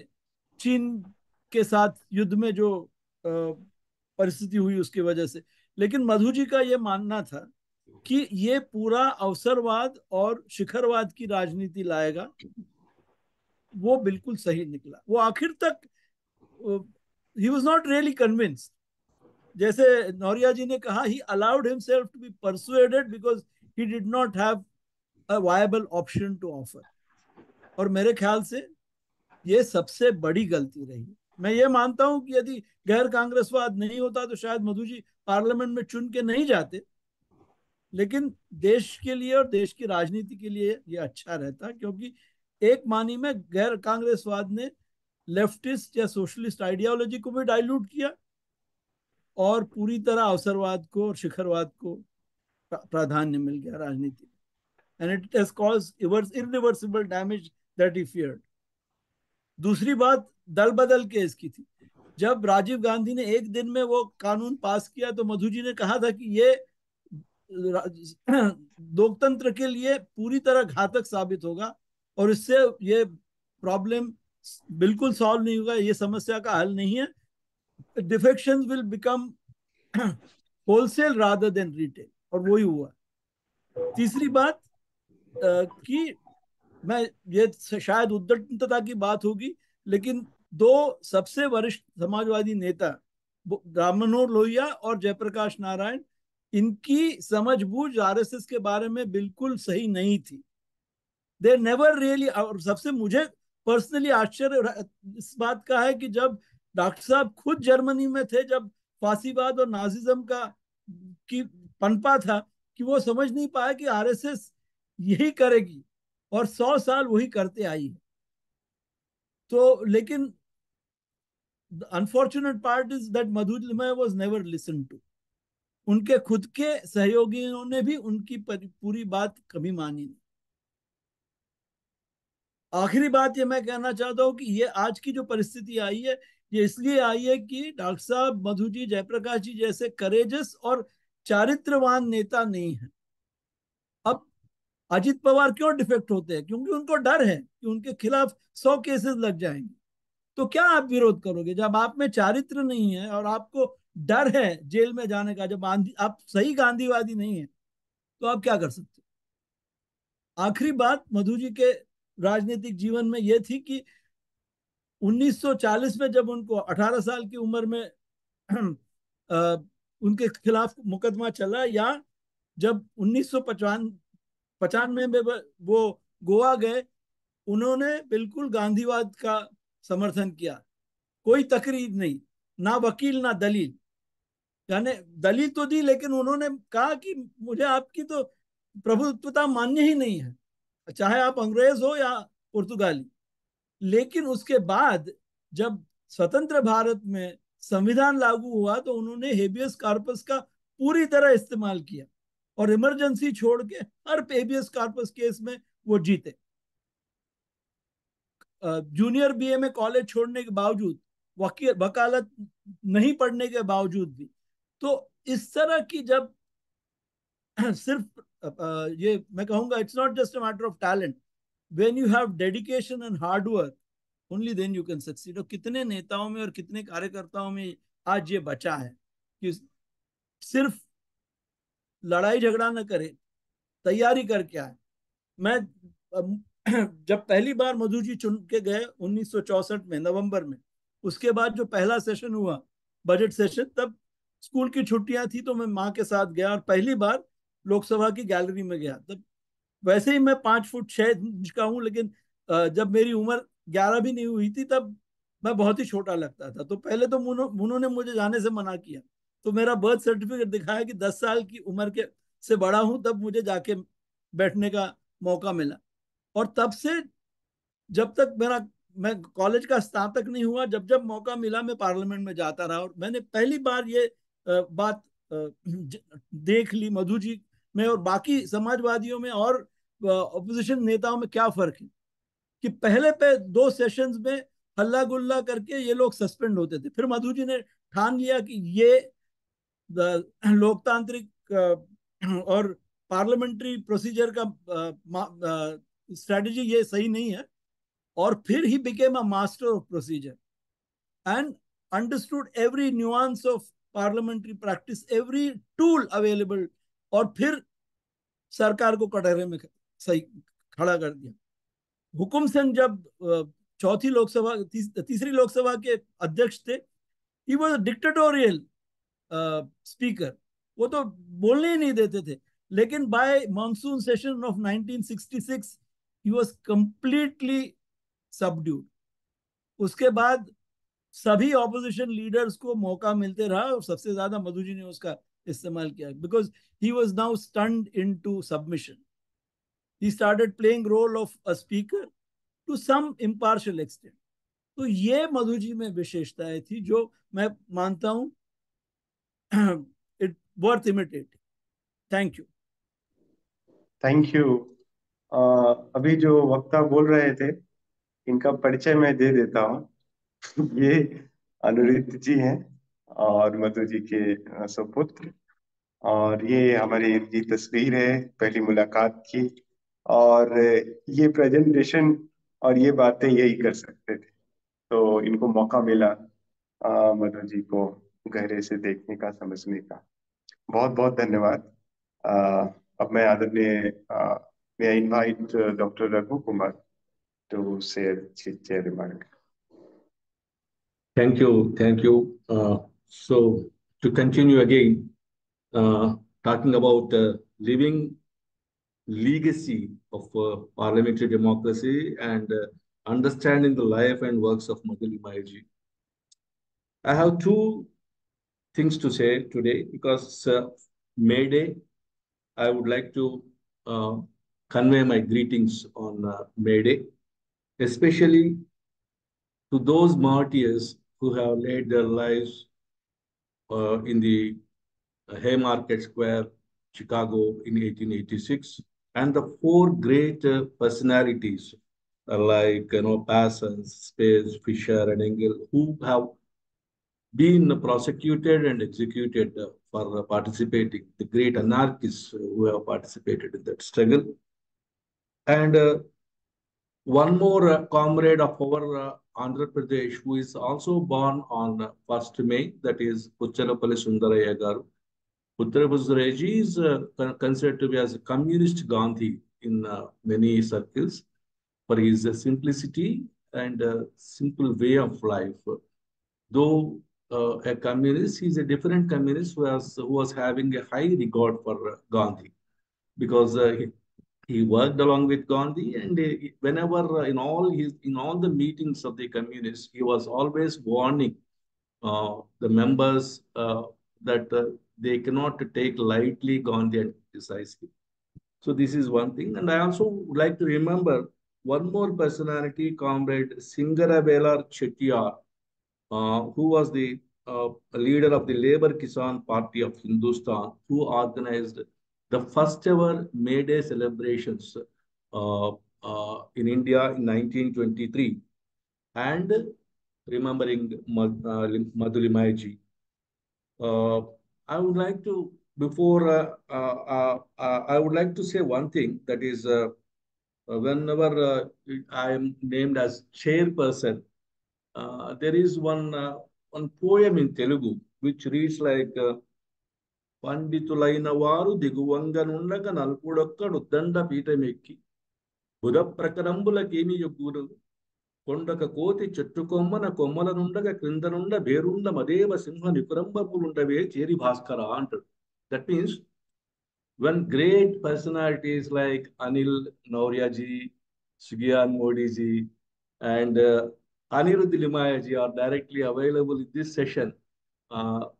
चीन के साथ युद्ध में जो परिस्थिति हुई उसकी वजह से। लेकिन मधु जी का ये मानना था कि ये पूरा अवसरवाद और शिखरवाद की राजनीति लाएगा। वो बिल्कुल सही निकला। वो आखिर तक he was not really convinced. जैसे नौरिया जी ने कहा, he allowed himself to be persuaded because he did not have a viable option to offer. और मेरे ख्याल से ये सबसे बड़ी गलती रही। मैं ये मानता हूं कि यदि गैर कांग्रेसवाद नहीं होता तो शायद मधु जी पार्लियामेंट में चुन के नहीं जाते, लेकिन देश के लिए और देश की राजनीति के लिए ये अच्छा रहता, क्योंकि एक मानी में गैर कांग्रेसवाद ने लेफ्टिस्ट या सोशलिस्ट आइडियोलॉजी को भी डाइल्यूट किया और पूरी तरह अवसरवाद को और शिखरवाद को प्राधान्य मिल गया राजनीति में, and it has caused irreversible damage that he feared. दूसरी बात दल बदल केस की थी। जब राजीव गांधी ने एक दिन में वो कानून पास किया तो मधु जी ने कहा था कि ये लोकतंत्र के लिए पूरी तरह घातक साबित होगा और इससे ये प्रॉब्लम बिल्कुल सॉल्व नहीं होगा, ये समस्या का हल नहीं है। Defections will become wholesale rather than retail, और वही हुआ। तीसरी बात कि मैं ये शायद उद्दंडता की बात होगी, लेकिन 2 सबसे वरिष्ठ समाजवादी नेता राम मनोहर लोहिया और जयप्रकाश नारायण, इनकी समझबूझ आरएसएस के बारे में बिल्कुल सही नहीं थी। They never really. और सबसे मुझे पर्सनली आश्चर्य इस बात का है कि जब डॉक्टर साहब खुद जर्मनी में थे जब फांसीवाद और नाजिज्म का की पनपा था, कि वो समझ नहीं पाया कि आरएसएस यही करेगी, और 100 साल वही करते आई है। तो लेकिन unfortunate part is that Madhu Limaye was never listen to. उनके खुद के सहयोगियों ने भी उनकी पूरी बात कभी मानी नहीं। आखिरी बात ये मैं कहना चाहता हूँ कि ये आज की जो परिस्थिति आई है, ये इसलिए आई है कि डॉक्टर साहब मधु जी, जयप्रकाश जी जैसे करेजस और चारित्रवान नेता नहीं है। अब अजित पवार क्यों डिफेक्ट होते हैं? क्योंकि उनको डर है कि उनके खिलाफ 100 केसेस लग जाएंगे। तो क्या आप विरोध करोगे जब आप में चारित्र नहीं है और आपको डर है जेल में जाने का? जब आप सही गांधीवादी नहीं है तो आप क्या कर सकते? आखिरी बात मधु जी के राजनीतिक जीवन में यह थी कि 1940 में जब उनको 18 साल की उम्र में उनके खिलाफ मुकदमा चला, या जब 1995 में वो गोवा गए, उन्होंने बिल्कुल गांधीवाद का समर्थन किया। कोई तकरीर नहीं, ना वकील ना दलील। यानी दलील तो दी, लेकिन उन्होंने कहा कि मुझे आपकी तो प्रभुत्वता मान्य ही नहीं है, चाहे आप अंग्रेज हो या पुर्तगाली। लेकिन उसके बाद जब स्वतंत्र भारत में संविधान लागू हुआ तो उन्होंने हेबियस कॉर्पस का पूरी तरह इस्तेमाल किया, और इमरजेंसी छोड़ के हर हेबियस कॉर्पस केस में वो जीते। जूनियर बीए में कॉलेज छोड़ने के बावजूद, वकालत नहीं पढ़ने के बावजूद भी। तो इस तरह की जब सिर्फ ये मैं कहूंगा, it's not just a matter of talent, when you have dedication and hard work, only then you can succeed. और कितने नेताओं में और कितने कार्यकर्ताओं में आज ये बचा है कि सिर्फ लड़ाई झगड़ा न करे, तैयारी करके आए। मैं जब पहली बार मधु जी चुन के गए 1964 में नवंबर में, उसके बाद जो पहला सेशन हुआ बजट सेशन, तब स्कूल की छुट्टियां थी, तो मैं माँ के साथ गया और पहली बार लोकसभा की गैलरी में गया। तब वैसे ही मैं 5 फुट 6 इंच का हूँ, लेकिन जब मेरी उम्र 11 भी नहीं हुई थी तब मैं बहुत ही छोटा लगता था। तो पहले तो मुनो ने मुझे जाने से मना किया, तो मेरा बर्थ सर्टिफिकेट दिखाया कि 10 साल की उम्र के से बड़ा हूं, तब मुझे जाके बैठने का मौका मिला। और तब से जब तक मैं कॉलेज का स्नातक नहीं हुआ, जब जब मौका मिला मैं पार्लियामेंट में जाता रहा। और मैंने पहली बार ये बात देख ली मधु जी में और बाकी समाजवादियों में और ऑपोजिशन नेताओं में क्या फर्क है, कि पहले पे 2 सेशंस में हल्ला गुल्ला करके ये लोग सस्पेंड होते थे। फिर मधु जी ने ठान लिया कि ये लोकतांत्रिक और पार्लियामेंट्री प्रोसीजर का स्ट्रेटजी ये सही नहीं है। और फिर he became a master of procedure and understood every nuance of parliamentary practice, every tool available, और फिर सरकार को कटघरे में सही खड़ा कर दिया। हुकुम सिंह जब चौथी लोकसभा तीसरी लोकसभा के अध्यक्ष थे, ही वॉज डिक्टेटोरियल स्पीकर, वो तो बोलने ही नहीं देते थे। लेकिन by monsoon session of 1966 he was completely subdued. उसके बाद सभी ऑपोजिशन लीडर्स को मौका मिलते रहा और सबसे ज्यादा मधु जी ने उसका इस्तेमाल किया, because he was now stunned into submission. He started playing role of a speaker to some impartial extent. तो ये मधु जी में विशेषताएं थी जो मैं मानता हूं it worth imitating. Thank you. Thank you. अभी जो वक्ता बोल रहे थे, इनका परिचय मैं दे देता हूँ। ये अनुरित जी हैं और मधु जी के सुपुत्र, और ये हमारी इनकी तस्वीर है पहली मुलाकात की। और ये प्रेजेंटेशन और ये बातें यही कर सकते थे, तो इनको मौका मिला मधु जी को गहरे से देखने का, समझने का। बहुत बहुत धन्यवाद। अ, अब मैं आदरणीय may I invite Dr. Raghu Kumar to say a remark. Thank you. Thank you. So to continue again, talking about living legacy of parliamentary democracy and understanding the life and works of Madhuli Maiji. I have two things to say today because May Day. I would like to uh, convey my greetings on May Day, especially to those martyrs who have laid their lives in the Haymarket Square, Chicago in 1886, and the four great personalities like Parsons, Space, Fisher, and Engel, who have been prosecuted and executed for participating, the great anarchists who have participated in that struggle. And one more comrade of our Andhra Pradesh who is also born on 1st May, that is Puchalapalli Sundaraya Garu. Uttarapuzreji is considered to be as a communist Gandhi in many circles for his simplicity and simple way of life. Though a communist, he's a different communist who was having a high regard for Gandhi because he worked along with Gandhi, and whenever in all the meetings of the communists, he was always warning the members that they cannot take lightly Gandhi and criticize him. So this is one thing, and I also would like to remember one more personality, Comrade Singara Velar Chettiar, who was the leader of the Labour Kisan Party of Hindustan, who organized the first ever May Day celebrations in India in 1923. And remembering Madhulimai ji. I would like to, before, I would like to say one thing that is, whenever I am named as chairperson, there is one poem in Telugu which reads like పండితులైన వారు దిగువంగనుండగ నల్పుడొక్కడు దండ పీఠమెక్కి బుధ ప్రకరంబులకేమి యొగ్గురు కొండక కోతి చెట్టు కొమ్మన కొమ్మల నుండగ క్రిందనుండ బేరుండ మదేవ సింహ నికురంబములుండవే చేరి భాస్కర అంటాడు. That means when great personalities like Anil Nauriya ji, Sugyan Modi ji, and Anirudh Limaya ji are directly available in this session,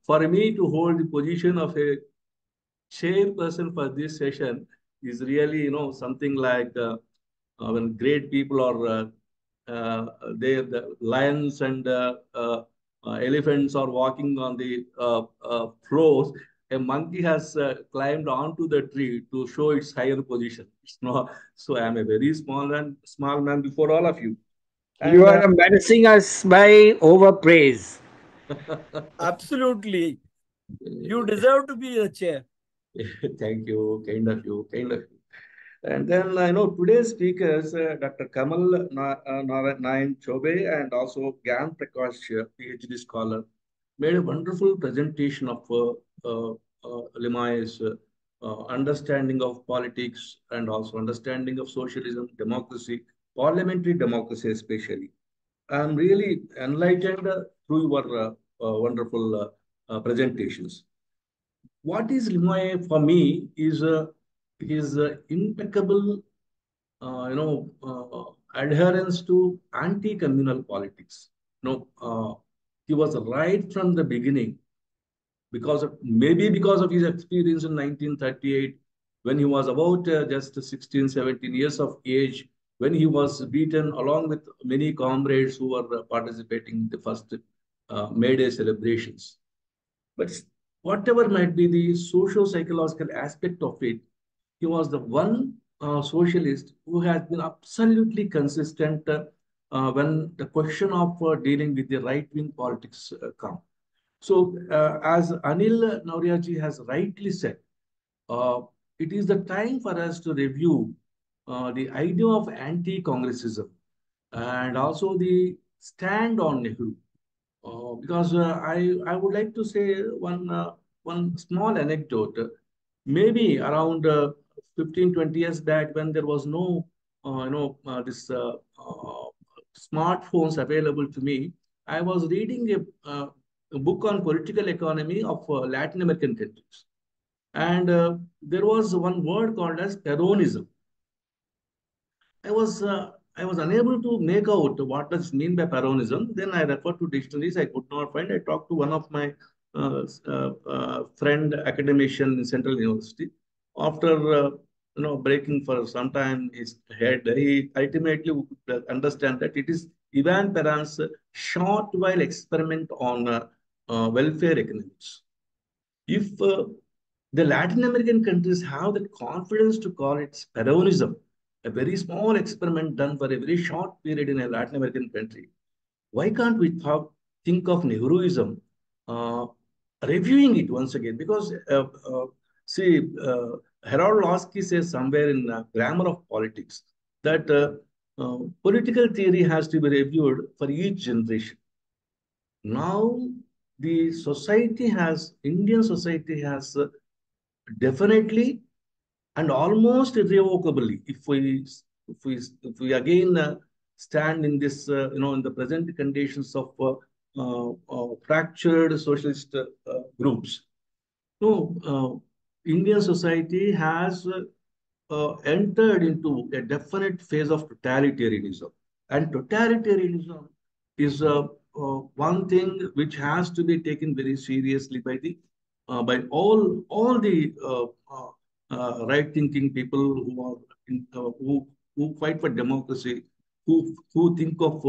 for me to hold the position of a chairperson for this session is really, something like when great people are the lions and elephants are walking on the floors. A monkey has climbed onto the tree to show its higher position. So I am a very small man before all of you. You And are menacing us by overpraise. Absolutely. You deserve to be a chair. Thank you, kind of you. And then I know today's speakers, Dr. Kamal Nayan Chobe and also Gyan Prakash, PhD scholar, made a wonderful presentation of Limaye's understanding of politics and also understanding of socialism, democracy, parliamentary democracy especially. I'm really enlightened through your wonderful presentations. What is Limaye for me is his impeccable, adherence to anti-communal politics. He was right from the beginning maybe because of his experience in 1938 when he was about just 16, 17 years of age, when he was beaten along with many comrades who were participating in the first May Day celebrations. But whatever might be the socio-psychological aspect of it, he was the one socialist who has been absolutely consistent when the question of dealing with the right-wing politics come. So, as Anil Nauriya ji has rightly said, it is the time for us to review the idea of anti-Congressism and also the stand on Nehru. Because I would like to say one small anecdote. Maybe around 15, 20 years back, when there was no this smartphones available to me, I was reading a book on political economy of Latin American countries, and there was one word called as Peronism. I was I was unable to make out what does it mean by Peronism. Then I referred to dictionaries. I could not find. I talked to one of my friend academician in Central University. After breaking for some time his head, he ultimately would understand that it is Ivan Peron's short while experiment on welfare economics. If the Latin American countries have the confidence to call it Peronism, a very small experiment done for a very short period in a Latin American country, why can't we think of Nehruism, uh, reviewing it once again? Because see, Harold Lasky says somewhere in Grammar of Politics that political theory has to be reviewed for each generation. Now, Indian society has definitely and almost irrevocably, if we again stand in this, in the present conditions of fractured socialist groups. No, Indian society has entered into a definite phase of totalitarianism, and totalitarianism is one thing which has to be taken very seriously by all the right-thinking people who fight for democracy, who think of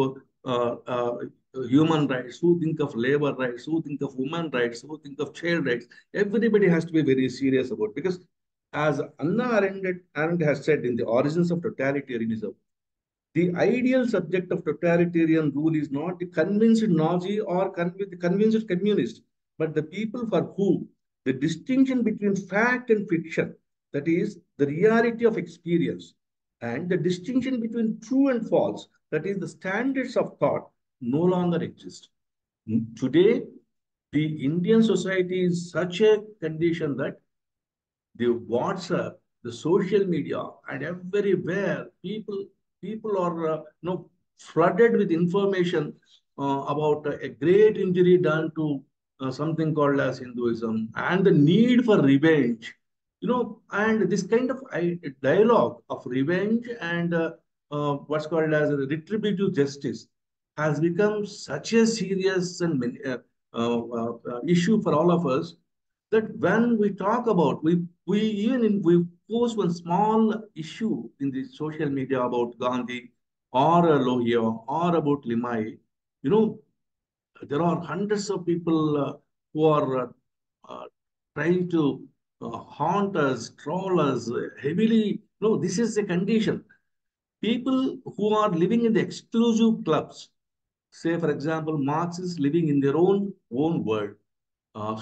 human rights, who think of labor rights, who think of women rights, who think of child rights. Everybody has to be very serious about, because as Anna Arendt has said in The Origins of Totalitarianism, the ideal subject of totalitarian rule is not the convinced Nazi or the convinced communist, but the people for whom the distinction between fact and fiction, that is, the reality of experience, and the distinction between true and false, that is, the standards of thought, no longer exist. Today, the Indian society is such a condition that the WhatsApp, the social media, and everywhere people are flooded with information about a great injury done to something called as Hinduism and the need for revenge. And this kind of dialogue of revenge and what's called as retributive justice has become such a serious and issue for all of us, that when we talk about, we post one small issue in the social media about Gandhi or Lohia or about Limai, there are hundreds of people who are uh, trying to haunt us, troll us heavily. No, this is a condition. People who are living in the exclusive clubs, say for example, Marxists living in their own world,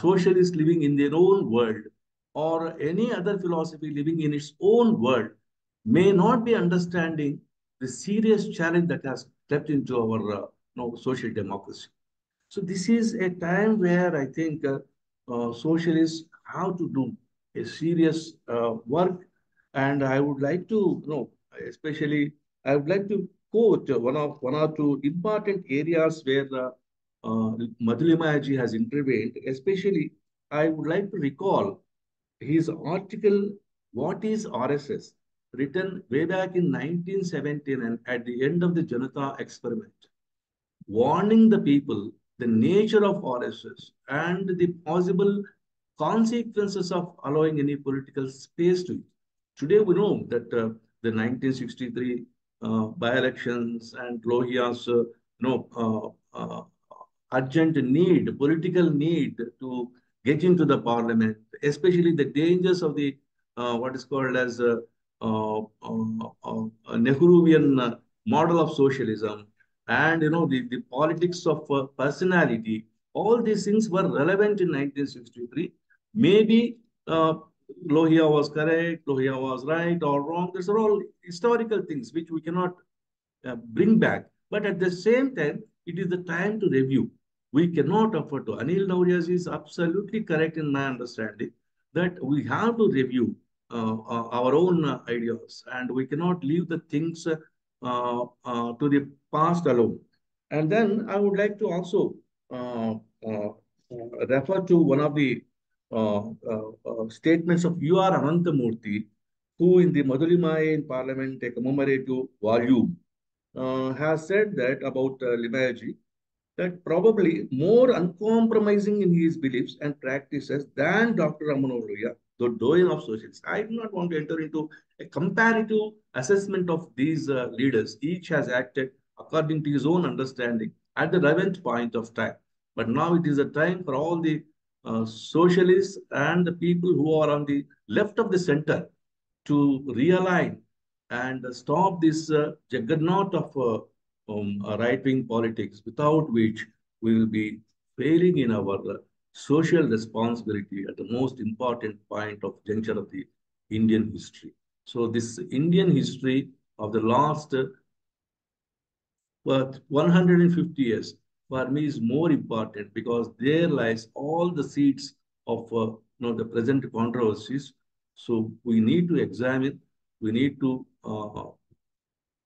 socialists living in their own world, or any other philosophy living in its own world, may not be understanding the serious challenge that has crept into our social democracy. So this is a time where I think socialists have to do a serious work, and I would like to, especially I would like to quote one or two important areas where Madhulimayaji has intervened. Especially, I would like to recall his article, "What is RSS?" written way back in 1917 and at the end of the Janata experiment, warning the people the nature of RSS and the possible consequences of allowing any political space to it. Today, we know that the 1963 by-elections and Lohia's urgent need, political need to get into the parliament, especially the dangers of the what is called as Nehruvian model of socialism, and the politics of personality. All these things were relevant in 1963. Maybe Lohia was correct, Lohia was right or wrong. These are all historical things which we cannot bring back. But at the same time, it is the time to review. We cannot afford to. Anil Naurias is absolutely correct in my understanding that we have to review our own ideas, and we cannot leave the things to the past alone. And then I would like to also uh, uh, refer to one of the statements of U.R. Anantamurthy, who in the Madhulimaya in Parliament, a commemorative volume, has said that about Limayaji, that probably more uncompromising in his beliefs and practices than Dr. Ramanoria, the doyen of socialists. I do not want to enter into a comparative assessment of these leaders. Each has acted according to his own understanding at the relevant point of time. But now it is a time for all the socialists and the people who are on the left of the center to realign and stop this juggernaut of right-wing politics, without which we will be failing in our social responsibility at the most important point of juncture of the Indian history. So this Indian history of the last 150 years for me is more important, because there lies all the seeds of the present controversies. So we need to examine, we need to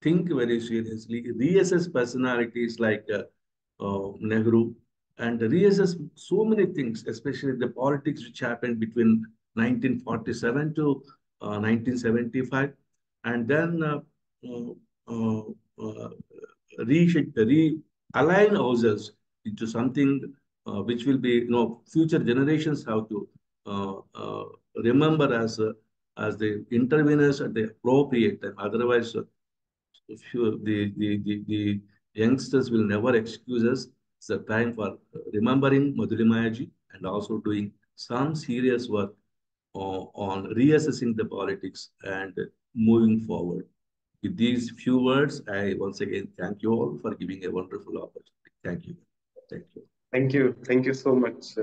think very seriously, reassess personalities like Nehru, and reassess so many things, especially the politics which happened between 1947 to 1975, and then uh, uh, uh, realign ourselves into something which will be, future generations have to remember as the interveners at the appropriate time. Otherwise, the youngsters will never excuse us. It's a time for remembering Madulimayaji and also doing some serious work on reassessing the politics and moving forward. With these few words, I once again thank you all for giving a wonderful opportunity. Thank you. Thank you. Thank you. Thank you so much.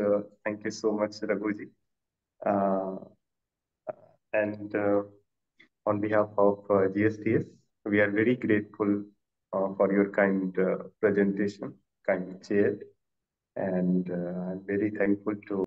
Thank you so much, Raghuji. Uh, and on behalf of GSTS, we are very grateful for your kind presentation, kind chair, and I'm very thankful to